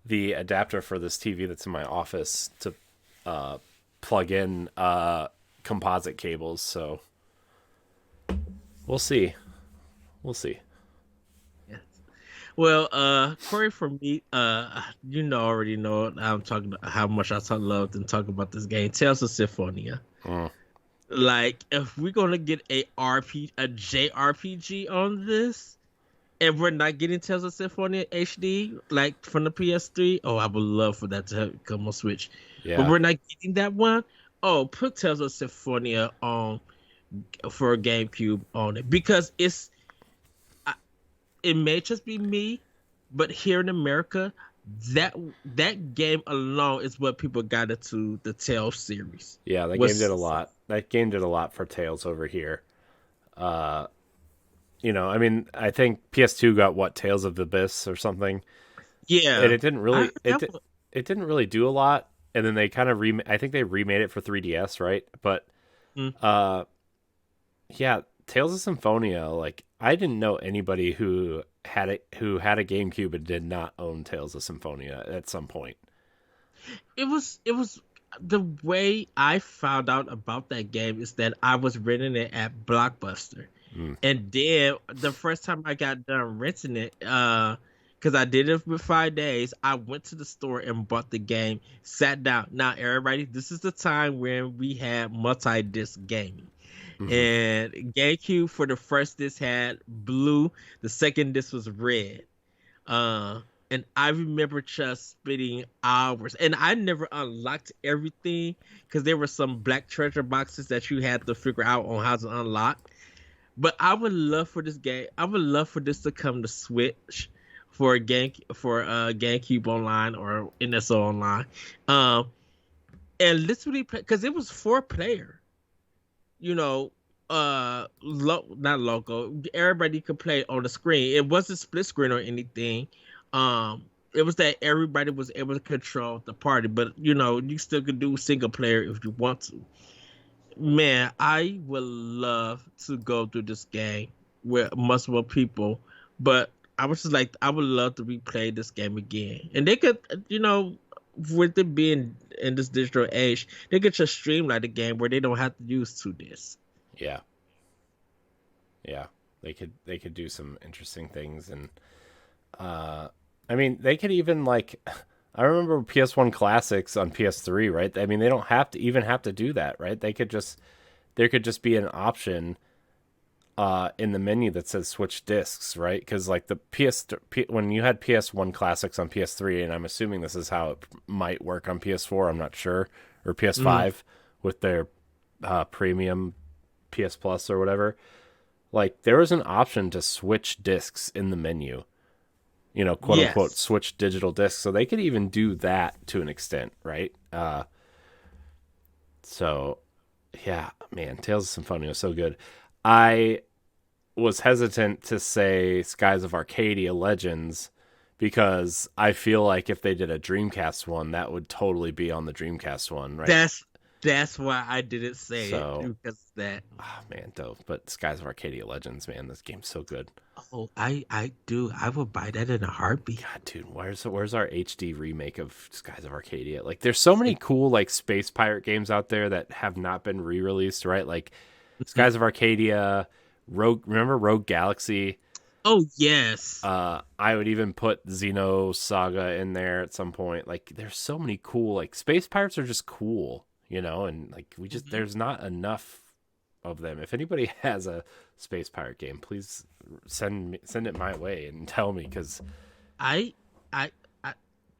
the adapter for this TV that's in my office to plug in composite cables, so we'll see. Yes. Well, Corey, for me, already know I'm talking about how much I loved and talk about this game, Tales of Symphonia. Like, if we're gonna get a JRPG on this, and we're not getting Tales of Symphonia HD, like, from the PS3, I would love for that to come on Switch. Yeah. But we're not getting that one. Put Tales of Symphonia on for GameCube on it, because it may just be me, but here in America, that game alone is what people got into the Tales series. Yeah, that game did a lot. That game did a lot for Tales over here. I mean, I think PS2 got what, Tales of the Abyss or something. Yeah, and it didn't really it didn't really do a lot. And then they kind of I think they remade it for 3DS, right? But yeah, Tales of Symphonia, like, I didn't know anybody who had a GameCube and did not own Tales of Symphonia at some point. It was the way I found out about that game is that I was renting it at Blockbuster. And then the first time I got done renting it, because I did it for 5 days, I went to the store and bought the game, sat down. Now, everybody, this is the time when we had multi-disc gaming. And GameCube, for the first disc, had blue. The second disc was red. And I remember just spending hours. And I never unlocked everything, because there were some black treasure boxes that you had to figure out on how to unlock. But I would love for this game. I would love for this to come to Switch. GameCube Online or NSO Online, and literally because it was 4-player, not local. Everybody could play on the screen. It wasn't split screen or anything. It was that everybody was able to control the party, but you still could do single player if you want to. Man, I would love to go through this game with multiple people, but I was just like, I would love to replay this game again. And they could, with it being in this digital age, they could just streamline the game where they don't have to use 2 discs. Yeah. Yeah. They could do some interesting things. And, I mean, they could even I remember PS1 classics on PS3, right? I mean, they don't have to do that, right? There could just be an option in the menu that says switch discs, right? Because when you had PS1 classics on PS3, and I'm assuming this is how it might work on PS4, I'm not sure, or PS5 with their premium PS Plus or whatever. There was an option to switch discs in the menu. Quote unquote, switch digital discs. So they could even do that to an extent, right? So, yeah, man, Tales of Symphonia was so good. I was hesitant to say Skies of Arcadia Legends because I feel like if they did a Dreamcast one, that would totally be on the Dreamcast one, right? That's why I didn't say it, because of that. Oh, man, dope. But Skies of Arcadia Legends, man, this game's so good. Oh, I do. I would buy that in a heartbeat. God, dude, where's our HD remake of Skies of Arcadia? There's so many cool space pirate games out there that have not been re-released, right? Skies of Arcadia, remember Rogue Galaxy? Oh yes. I would even put Xeno Saga in there at some point. There's so many cool space pirates are just cool, and we just there's not enough of them. If anybody has a space pirate game, please send it my way and tell me, because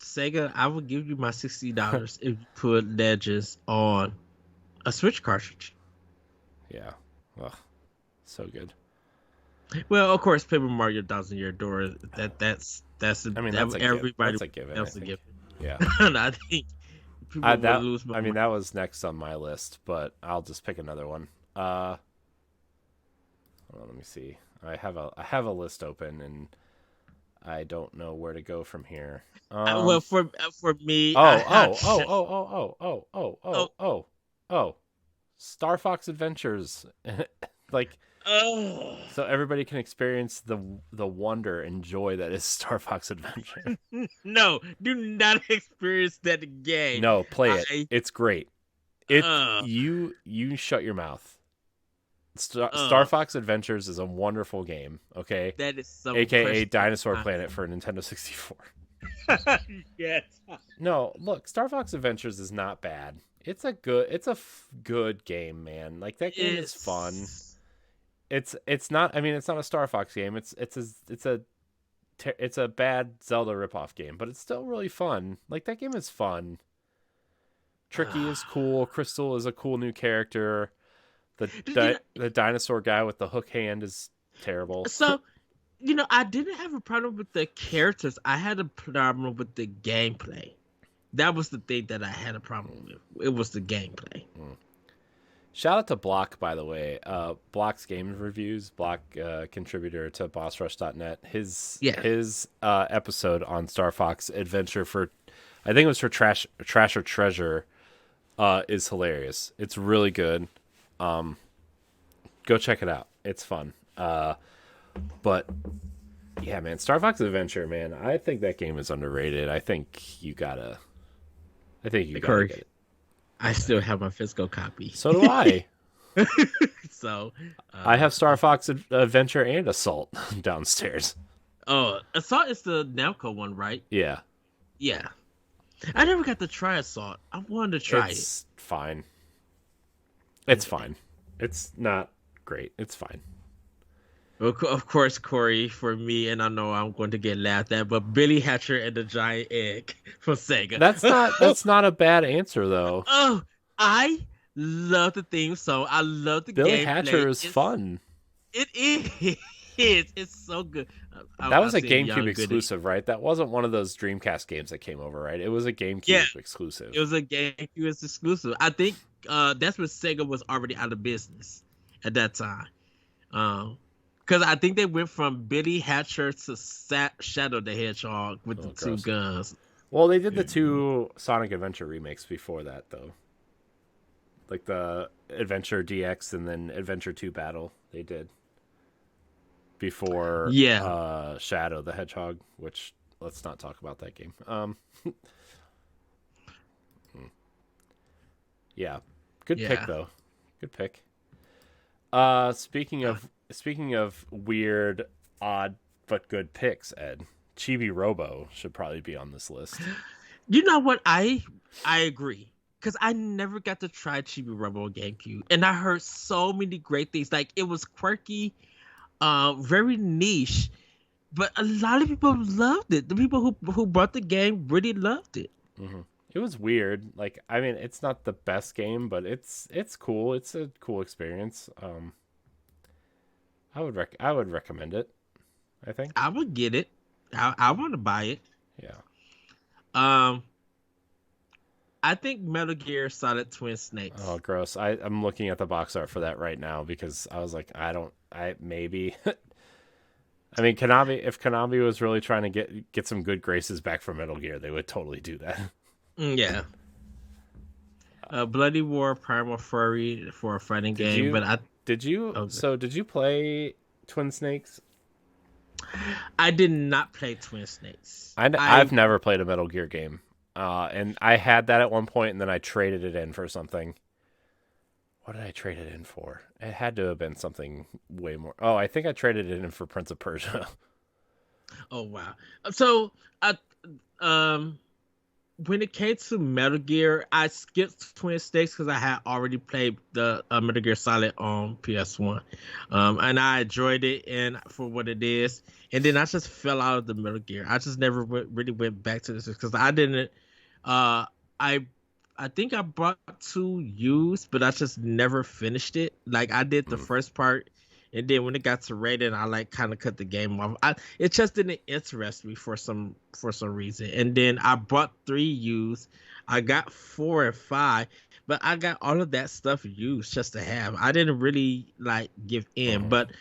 Sega, I will give you my $60 if you put Legends on a Switch cartridge. Yeah. Ugh. So good. Well, of course, Paper Mario Thousand Year Door. That's everybody. That's a given. That's a given. Yeah. And I think people will lose. That was next on my list, but I'll just pick another one. Hold on, let me see. I have a list open and I don't know where to go from here. Well, for me, Star Fox Adventures. So everybody can experience the wonder and joy that is Star Fox Adventure. No, do not experience that game. No, play it. It's great. You shut your mouth. Star Fox Adventures is a wonderful game. Okay, that is so. AKA Dinosaur Planet for Nintendo 64. Yes. No, look, Star Fox Adventures is not bad. It's a good game, man. That game is fun. It's not. I mean, it's not a Star Fox game. It's a bad Zelda ripoff game, but it's still really fun. That game is fun. Tricky is cool. Crystal is a cool new character. The dinosaur guy with the hook hand is terrible. So, I didn't have a problem with the characters. I had a problem with the gameplay. That was the thing that I had a problem with. It was the gameplay. Shout out to Block, by the way. Block's Games Reviews. Block, contributor to BossRush.net. His episode on Star Fox Adventure I think it was for Trash or Treasure, is hilarious. It's really good. Go check it out. It's fun. But yeah, man, Star Fox Adventure, man, I think that game is underrated. I think you gotta get it. I still have my physical copy. So do I. So I have Star Fox Adventure and Assault downstairs. Oh, Assault is the Namco one, right? Yeah. Yeah. I never got to try Assault. I wanted to try it. It's fine. It's fine. It's not great. It's fine. Of course, Corey, for me, and I know I'm going to get laughed at, but Billy Hatcher and the Giant Egg from Sega. That's not a bad answer, though. Oh, I love the theme song. I love the Billy gameplay. Hatcher is fun. It is. It's so good. That was a GameCube exclusive, right? That wasn't one of those Dreamcast games that came over, right? It was a GameCube exclusive. It was a GameCube exclusive. I think that's when Sega was already out of business at that time. Because I think they went from Billy Hatcher to Shadow the Hedgehog with the two guns. Well, they did the two Sonic Adventure remakes before that, though. Like the Adventure DX and then Adventure 2 Battle, they did. Before Shadow the Hedgehog, which let's not talk about that game. Yeah. Good pick, though. Good pick. Speaking of weird, odd, but good picks, Ed, Chibi Robo should probably be on this list. You know what? I agree. Because I never got to try Chibi Robo on GameCube. And I heard so many great things. Like, it was quirky, very niche. But a lot of people loved it. The people who bought the game really loved it. Mm-hmm. It was weird. Like, I mean, it's not the best game, but it's cool. It's a cool experience. I would recommend it, I think. I would get it. I want to buy it. Yeah. I think Metal Gear Solid Twin Snakes. Oh, gross. I'm looking at the box art for that right now because I was like, maybe. I mean, if Konami was really trying to get some good graces back from Metal Gear, they would totally do that. Yeah. Bloody War Primal Fury for a fighting game, did you play Twin Snakes? I did not play Twin Snakes. I've never played a Metal Gear game. And I had that at one point, and then I traded it in for something. What did I trade it in for? It had to have been something way more. Oh, I think I traded it in for Prince of Persia. Oh, wow. So, when it came to Metal Gear, I skipped Twin Snakes because I had already played the Metal Gear Solid on PS1. And I enjoyed it and for what it is. And then I just fell out of the Metal Gear. I just never really went back to this because I didn't. I think I bought 2 used, but I just never finished it. Like, I did the first part, and then when it got to rated, I kind of cut the game off. It just didn't interest me for some reason. And then I bought 3 used. I got 4 and 5, but I got all of that stuff used just to have. I didn't really give in. But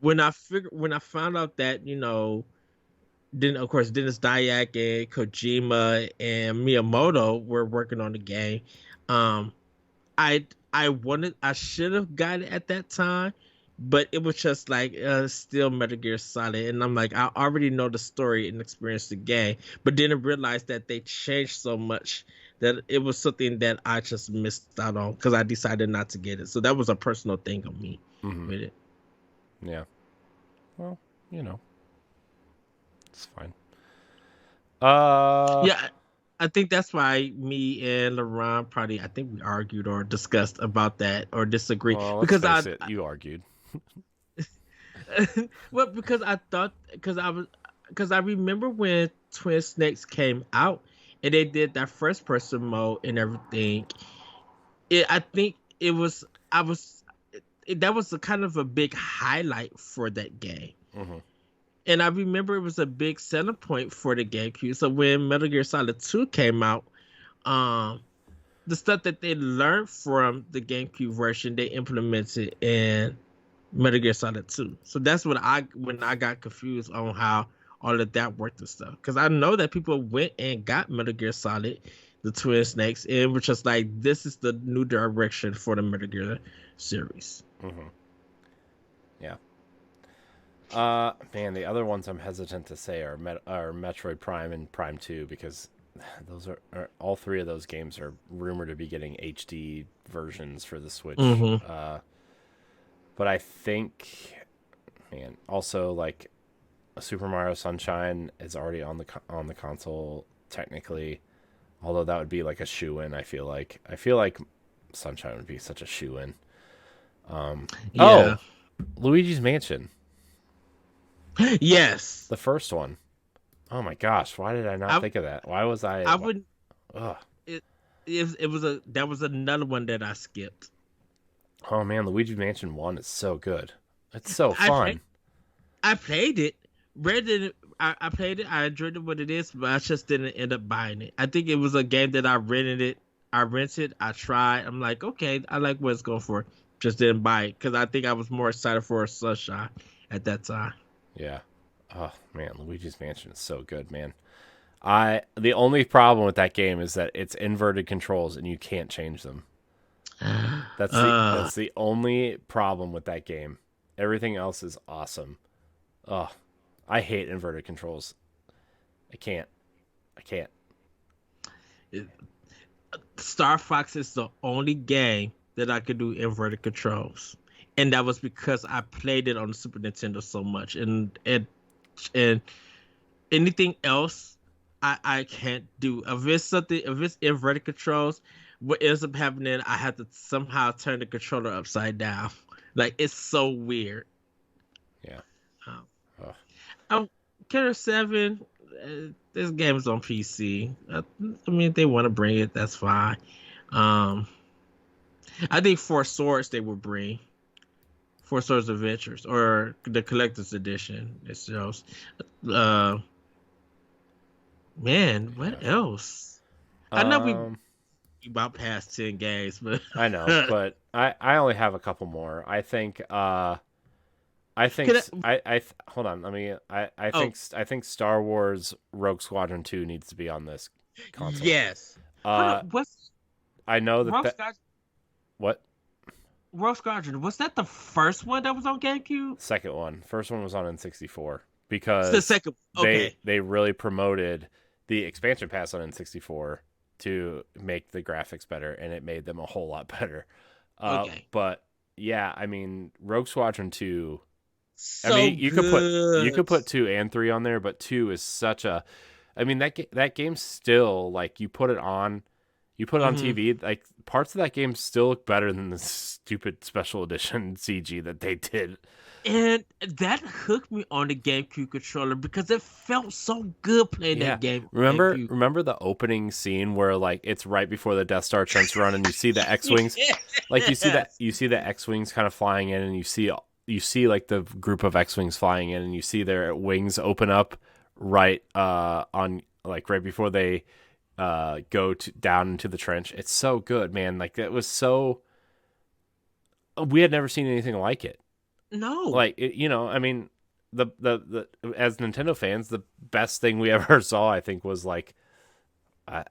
when I found out that, then of course Dennis Dyack and Kojima and Miyamoto were working on the game, I should have got it at that time, but it was just still Metal Gear Solid, and I'm like, I already know the story and experienced the game, but then I realized that they changed so much that it was something that I just missed out on because I decided not to get it. So that was a personal thing on me with it. Yeah. Well, it's fine. Yeah, I think that's why me and LaRon probably, I think we argued or discussed about that or disagreed. Well, because you argued. Well, because I remember when Twin Snakes came out and they did that first person mode and everything. I think that was a kind of a big highlight for that game. Mm-hmm. And I remember it was a big selling point for the GameCube. So when Metal Gear Solid 2 came out, the stuff that they learned from the GameCube version, they implemented in Metal Gear Solid 2. So that's when I got confused on how all of that worked and stuff. Because I know that people went and got Metal Gear Solid, the Twin Snakes, and it was just like, this is the new direction for the Metal Gear series. Mm-hmm. Yeah. Man, the other ones I'm hesitant to say are Metroid Prime and Prime 2 because those are all 3 of those games are rumored to be getting HD versions for the Switch. Mm-hmm. But I think, man, also a Super Mario Sunshine is already on the console technically, although that would be a shoe-in. I feel like Sunshine would be such a shoe-in. Luigi's Mansion. Yes. The first one. Oh my gosh, why did I not think of that? Why was I wouldn't. That was another one that I skipped. Oh man, Luigi's Mansion 1 is so good. It's so fun. I played it, Red didn't. I played it. I enjoyed it. What it is, but I just didn't end up buying it. I think it was a game that I rented it. I rented. I tried. I'm like, okay, I like what it's going for. Just didn't buy it because I think I was more excited for a Sunshine at that time. Yeah. Oh man, Luigi's Mansion is so good, man. The only problem with that game is that it's inverted controls and you can't change them. That's the only problem with that game. Everything else is awesome. Oh, I hate inverted controls. I can't. Star Fox is the only game that I could do inverted controls, and that was because I played it on the Super Nintendo so much. And anything else, I can't do. If it's inverted controls, what ends up happening, I have to somehow turn the controller upside down. Like, it's so weird. Yeah. Killer 7, this game is on PC. I mean, if they want to bring it, that's fine. I think Four Swords they will bring. Four Swords Adventures, or the Collector's Edition. It shows. Man, what else? I know we about past 10 games, but I know, but I only have a couple more. I think hold on. I think Star Wars Rogue Squadron 2 needs to be on this console. Yes. I know that what? Rogue Squadron, was that the first one that was on GameCube? Second one. First one was on N64 because the second. Okay. They really promoted the expansion pass on N64 to make the graphics better, and it made them a whole lot better. Okay. But yeah, I mean, Rogue Squadron 2. So I mean, you could put 2 and 3 on there, but 2 is such a. I mean, that game still, like, you put it on TV, like, parts of that game still look better than the stupid special edition CG that they did. And that hooked me on the GameCube controller because it felt so good playing that game. Remember the opening scene where, like, it's right before the Death Star Trench Run and you see the X-Wings, like, you see the X-Wings kind of flying in, and you see like the group of X-Wings flying in, and you see their wings open up right on, like, right before they go down into the trench. It's so good, man. Like, it was so. We had never seen anything like it. No, like I mean, the as Nintendo fans, the best thing we ever saw, I think, was like, I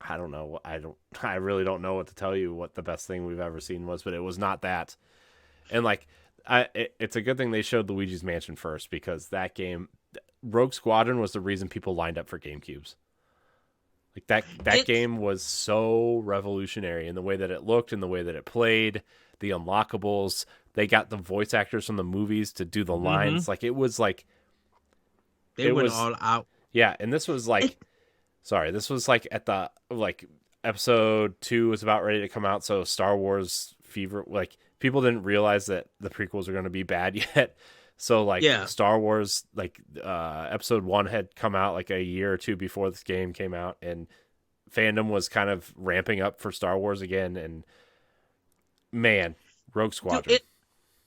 don't know, I really don't know what to tell you what the best thing we've ever seen was, but it was not that. And like, it's a good thing they showed Luigi's Mansion first, because that game, Rogue Squadron, was the reason people lined up for GameCubes. Like, that game was so revolutionary in the way that it looked, in the way that it played, the unlockables. They got the voice actors from the movies to do the lines. Like, it was like they went all out. Yeah, and this was like, this was like at the, like, episode 2 was about ready to come out, so Star Wars fever, like, people didn't realize that the prequels were going to be bad yet. So, like, Star Wars, like, episode 1 had come out like a year or two before this game came out, and fandom was kind of ramping up for Star Wars again. And man, Rogue Squadron. Dude,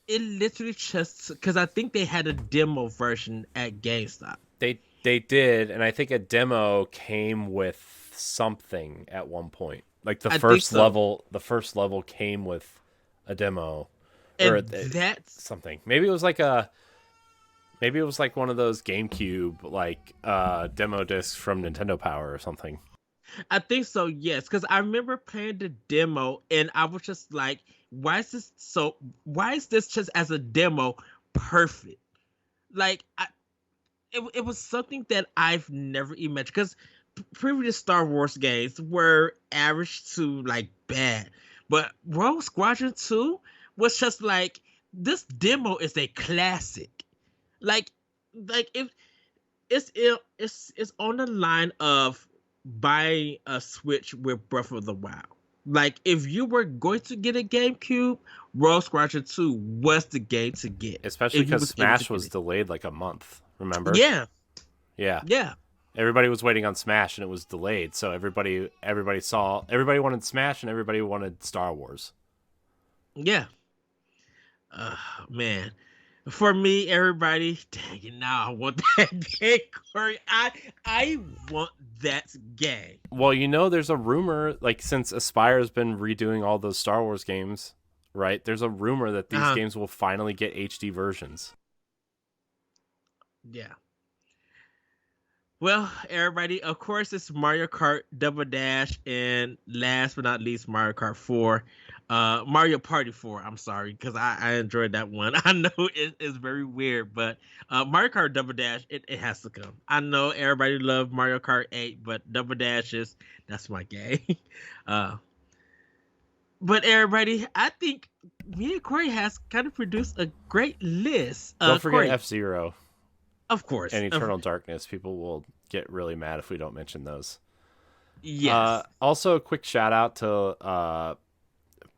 it literally just, because I think they had a demo version at GameStop. They did, and I think a demo came with something at one point. Like, the first level came with a demo. And or that's something. Maybe it was like one of those GameCube, like, demo discs from Nintendo Power or something. I think so, yes, because I remember playing the demo and I was just like, why is this just as a demo perfect? Like, it was something that I've never imagined, because previous Star Wars games were average to, like, bad, but Rogue Squadron 2 was just like, this demo is a classic. Like if it's on the line of buying a Switch with Breath of the Wild. Like, if you were going to get a GameCube, Rogue Squadron 2 was the game to get. Especially because Smash was delayed like a month, remember? Yeah. Everybody was waiting on Smash, and it was delayed, so everybody wanted Smash, and everybody wanted Star Wars. Yeah. Man. For me, everybody, dang it, now I want that game, Corey. I want that game. Well, you know, there's a rumor, like, since Aspire's been redoing all those Star Wars games, right? There's a rumor that these games will finally get HD versions. Yeah. Well, everybody, of course, it's Mario Kart Double Dash, and last but not least, Mario Kart 4. Mario Party 4, I'm sorry, because I enjoyed that one. I know it's very weird, but Mario Kart Double Dash, it has to come. I know everybody loved Mario Kart 8, but Double Dash that's my game. But everybody, I think me and Corey has kind of produced a great list. Don't forget Corey, F-Zero. Of course. And Eternal Darkness. People will get really mad if we don't mention those. Yes. Also, a quick shout out to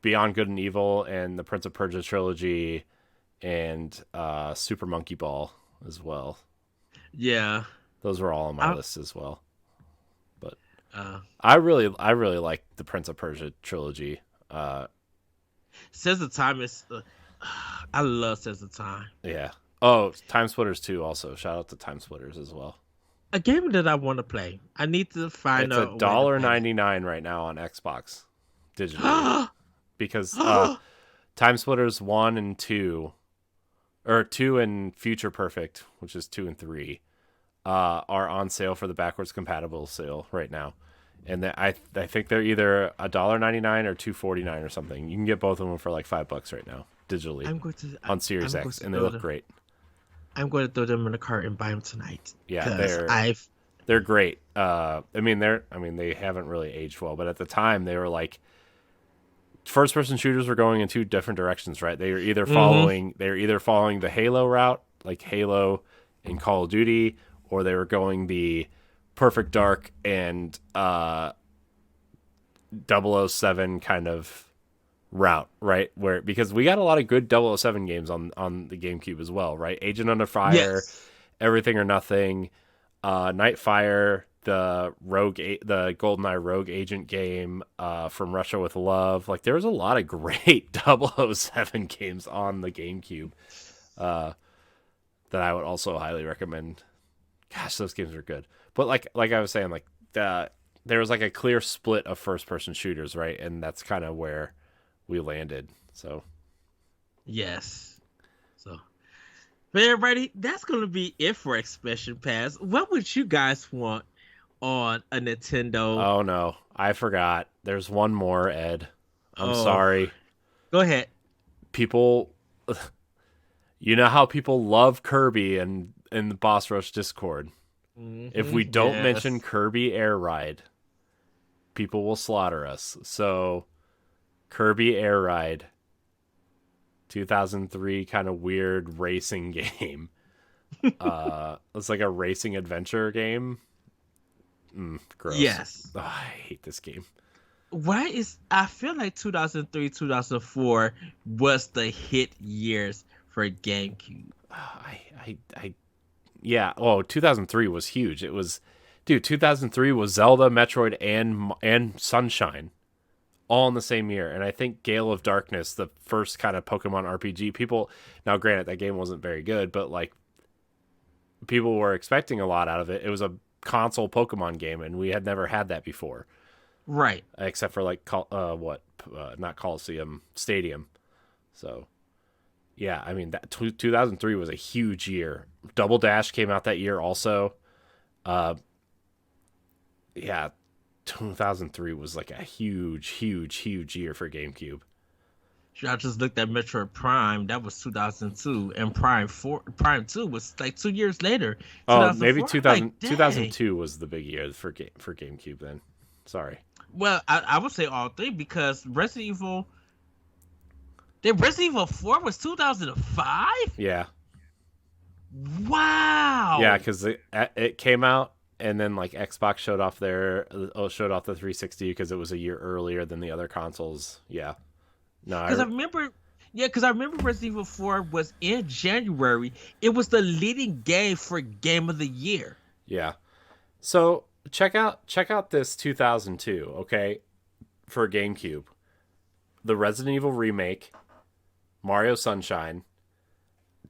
Beyond Good and Evil and the Prince of Persia trilogy and Super Monkey Ball as well. Yeah. Those were all on my list as well. But I really like the Prince of Persia trilogy. Says the Time is... I love Says the Time. Yeah. Oh, Time Splitters 2 also. Shout out to Time Splitters as well. A game that I want to play. I need to find out. It's $1.99 right now on Xbox digitally. Because Time Splitters 1 and 2, or 2 and Future Perfect, which is 2 and 3, are on sale for the backwards compatible sale right now. And I think they're either $1.99 or $2.49 or something. You can get both of them for like $5 right now digitally on Series X, and they look great. I'm going to throw them in the cart and buy them tonight. Yeah, they're great. I mean, they haven't really aged well, but at the time they were like first-person shooters were going in two different directions, right? They were either following the Halo route, like Halo and Call of Duty, or they were going the Perfect Dark and 007 kind of route, right? Because we got a lot of good 007 games on the GameCube as well, right? Agent Under Fire, yes. Everything or Nothing, Nightfire, the GoldenEye Rogue Agent game, From Russia with Love. Like, there was a lot of great 007 games on the GameCube that I would also highly recommend. Gosh, those games are good. But like I was saying, like there was like a clear split of first-person shooters, right? And that's kind of where we landed. So yes. So, but everybody, that's gonna be it for Expansion Pass. What would you guys want on a Nintendo? Oh no, I forgot. There's one more, Ed. I'm sorry. Go ahead. People, you know how people love Kirby in the Boss Rush Discord. Mm-hmm. If we don't mention Kirby Air Ride, people will slaughter us. So, Kirby Air Ride, 2003 kind of weird racing game. It's like a racing adventure game. Gross. Yes. Oh, I hate this game. I feel like 2003, 2004 was the hit years for GameCube. Yeah. Oh, 2003 was huge. It was, dude. 2003 was Zelda, Metroid, and Sunshine, all in the same year. And I think Gale of Darkness, the first kind of Pokemon RPG. People, now granted, that game wasn't very good, but like people were expecting a lot out of it. It was a console Pokemon game, and we had never had that before, right? Except for like not Coliseum, Stadium. So. Yeah, I mean, that 2003 was a huge year. Double Dash came out that year also. Yeah, 2003 was like a huge year for GameCube. I just looked at Metroid Prime. That was 2002, and Prime 2 was like 2 years later. Oh, maybe 2002 was the big year for GameCube then. Sorry. Well, I would say all three because Resident Evil 4 was 2005? Yeah. Wow. Yeah, because it came out, and then like Xbox showed off the 360 because it was a year earlier than the other consoles. Yeah. No, because I remember Resident Evil 4 was in January. It was the leading game for Game of the Year. Yeah. So check out this 2002, okay, for GameCube. The Resident Evil remake, Mario Sunshine,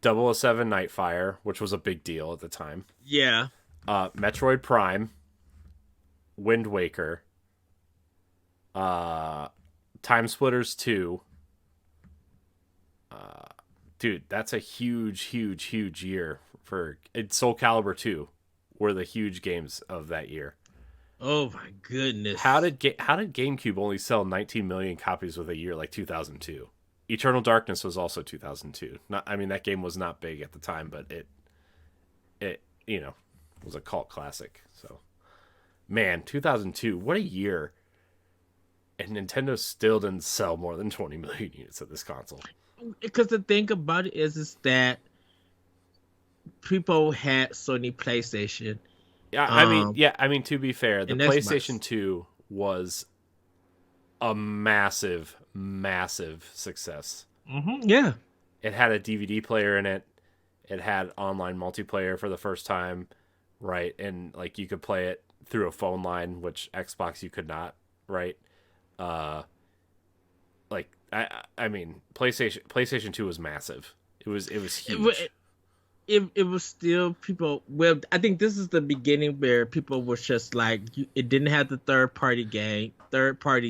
007 Nightfire, which was a big deal at the time. Yeah. Metroid Prime, Wind Waker, Time Splitters 2. Dude, that's a huge year for Soul Calibur 2 were the huge games of that year. Oh my goodness. How did GameCube only sell 19 million copies with a year like 2002? Eternal Darkness was also 2002. That game was not big at the time, but it was a cult classic. So, man, 2002, what a year. And Nintendo still didn't sell more than 20 million units of this console. Because the thing about it is that people had Sony PlayStation. Yeah, to be fair, the PlayStation 2 was a massive success. Mm-hmm, yeah. It had a DVD player in it. It had online multiplayer for the first time, right? And like you could play it through a phone line, which Xbox you could not, right? PlayStation 2 was massive. It was huge. It was still people. Well, I think this is the beginning where people were just like, it didn't have the third party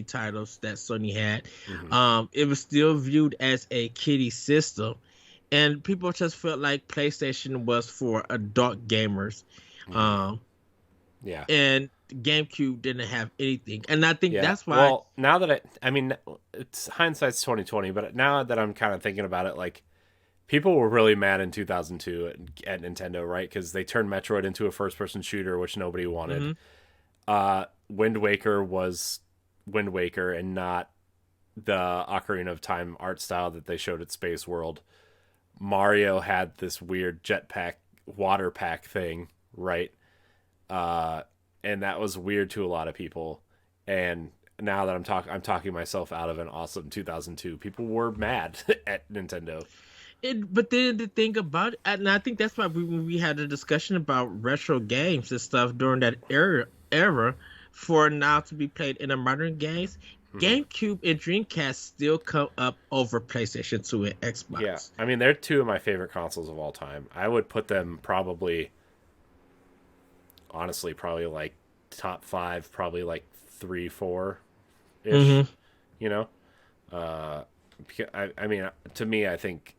titles that Sony had. Mm-hmm. It was still viewed as a kiddie system, and people just felt like PlayStation was for adult gamers. Mm-hmm. Yeah, and GameCube didn't have anything, and I think that's why. Well, now that it's hindsight's 2020, but now that I'm kind of thinking about it, like, people were really mad in 2002 at Nintendo, right? Because they turned Metroid into a first-person shooter, which nobody wanted. Mm-hmm. Wind Waker was Wind Waker and not the Ocarina of Time art style that they showed at Space World. Mario had this weird jetpack, water pack thing, right? And that was weird to a lot of people. And now that I'm talking myself out of an awesome 2002. People were mad at Nintendo. But then the thing about it, and I think that's why we had a discussion about retro games and stuff during that era for now to be played in the modern games. Mm-hmm. GameCube and Dreamcast still come up over PlayStation 2 and Xbox. Yeah, they're two of my favorite consoles of all time. I would put them probably like top 5, probably like 3, 4 ish. Mm-hmm. To me, I think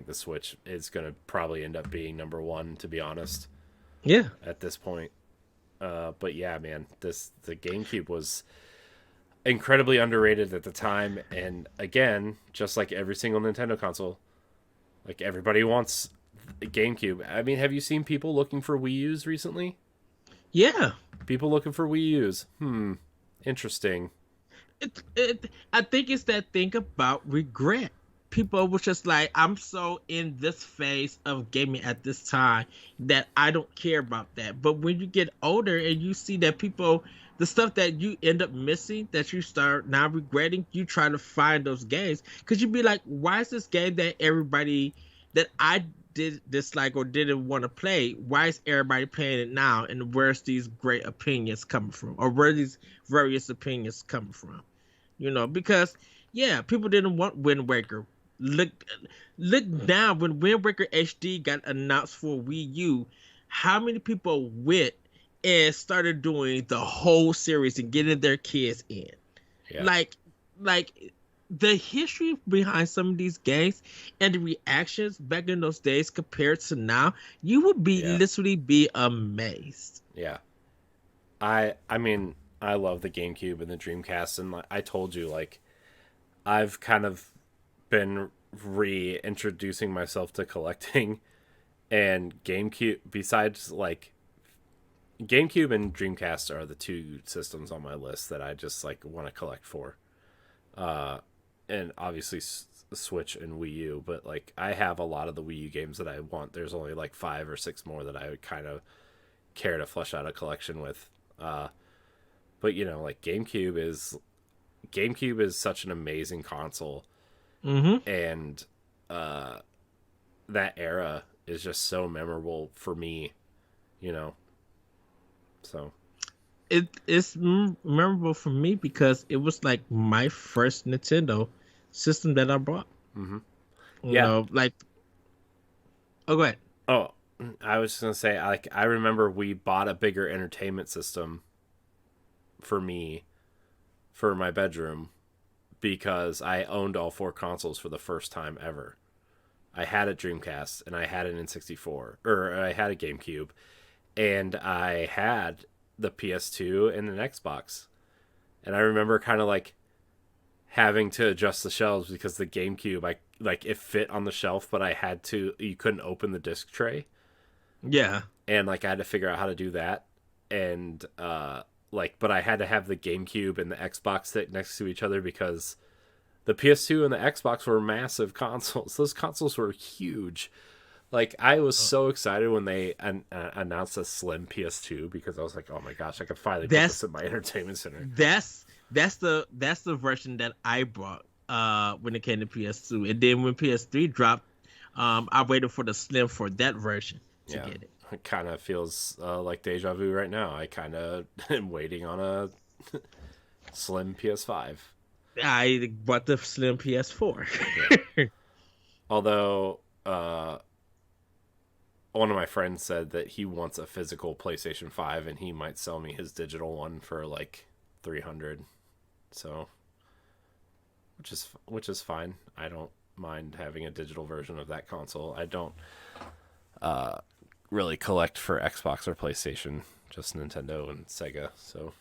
the Switch is going to probably end up being number 1, to be honest. Yeah. At this point. But yeah, man, the GameCube was incredibly underrated at the time. And again, just like every single Nintendo console, like everybody wants a GameCube. Have you seen people looking for Wii U's recently? Yeah. People looking for Wii U's. Interesting. I think it's that thing about regret. People were just like, I'm so in this phase of gaming at this time that I don't care about that. But when you get older and you see that people, the stuff that you end up missing, that you start now regretting, you try to find those games. Because you'd be like, why is this game that everybody, that I did dislike or didn't want to play, why is everybody playing it now? And where's these great opinions coming from? Or where these various opinions coming from? Because, yeah, people didn't want Wind Waker. Look now, when Wind Waker HD got announced for Wii U, how many people went and started doing the whole series and getting their kids in? Yeah. Like the history behind some of these games and the reactions back in those days compared to now, you would literally be amazed. Yeah. I love the GameCube and the Dreamcast, and I told you, like, I've kind of been reintroducing myself to collecting, and GameCube, besides like GameCube and Dreamcast are the two systems on my list that I just like want to collect for, and obviously Switch and Wii U, but like I have a lot of the Wii U games that I want. There's only like 5 or 6 more that I would kind of care to flesh out a collection with, but like GameCube is such an amazing console. Mm-hmm. And that era is just so memorable for me, so it's memorable for me because it was like my first Nintendo system that I bought. Mm-hmm. You know, like Oh, go ahead. Oh, I was just gonna say, I remember we bought a bigger entertainment system for me for my bedroom because I owned all 4 consoles for the first time ever. I had a Dreamcast and I had an N64, or I had a GameCube, and I had the PS2 and an Xbox. And I remember kind of like having to adjust the shelves because the GameCube, it fit on the shelf, but you couldn't open the disc tray. Yeah. And like I had to figure out how to do that. And but I had to have the GameCube and the Xbox sit next to each other because the PS2 and the Xbox were massive consoles. Those consoles were huge. Like, I was so excited when they announced a slim PS2 because I was like, oh my gosh, I could finally put this in my entertainment center. That's the version that I bought when it came to PS2. And then when PS3 dropped, I waited for the slim for that version to get it. It kind of feels like deja vu right now. I kind of am waiting on a slim PS5. I bought the slim PS4. Yeah. Although one of my friends said that he wants a physical PlayStation 5 and he might sell me his digital one for like $300. So which is fine. I don't mind having a digital version of that console. I don't really collect for Xbox or PlayStation, just Nintendo and Sega. So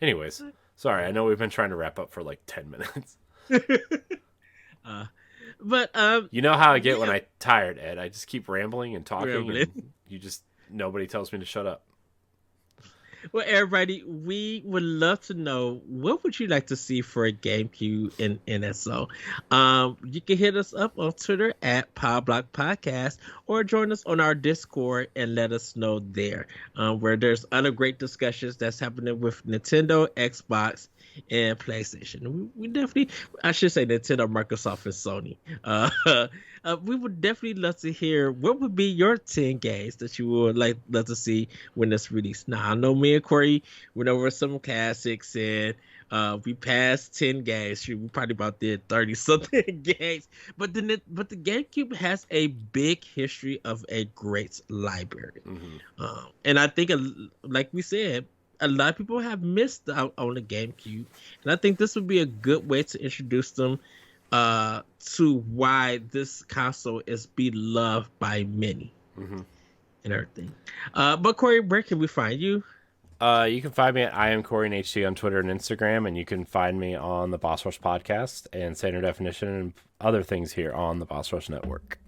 anyways, sorry, I know we've been trying to wrap up for like 10 minutes. But you know how I get when I'm tired, Ed. I just keep rambling and talking, and nobody tells me to shut up. Well, everybody, we would love to know, what would you like to see for a GameCube and NSO? You can hit us up on Twitter at PodBlock Podcast, or join us on our Discord and let us know there, where there's other great discussions that's happening with Nintendo, Xbox, and PlayStation. We definitely, I should say Nintendo, Microsoft, and Sony. We would definitely love to hear what would be your 10 games that you would love to see when it's released. Now, I know me and Corey went over some classics and we passed 10 games. We probably about did 30 something games. But the GameCube has a big history of a great library. Mm-hmm. And I think, like we said, a lot of people have missed out on the GameCube. And I think this would be a good way to introduce them to why this console is beloved by many. Mm-hmm. And everything. But Corey, where can we find you? You can find me at I am Corey HT on Twitter and Instagram, and you can find me on the Boss Rush podcast and Standard Definition and other things here on the Boss Rush Network.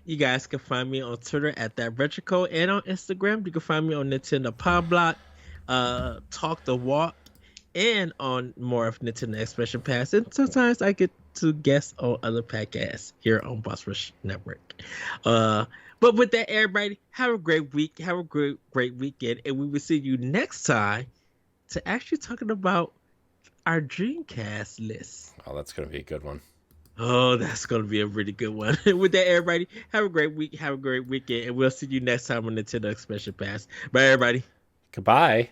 You guys can find me on Twitter at that Retrocode, and on Instagram you can find me on Nintendo Podblock, Talk the Walk, and on more of Nintendo Expression Pass. And sometimes I get to guest on other podcasts here on Boss Rush Network. But with that, everybody, have a great week. Have a great weekend. And we will see you next time to actually talking about our Dreamcast list. Oh, that's going to be a good one. Oh, that's going to be a really good one. With that, everybody, have a great week. Have a great weekend. And we'll see you next time on Nintendo Expression Pass. Bye, everybody. Goodbye.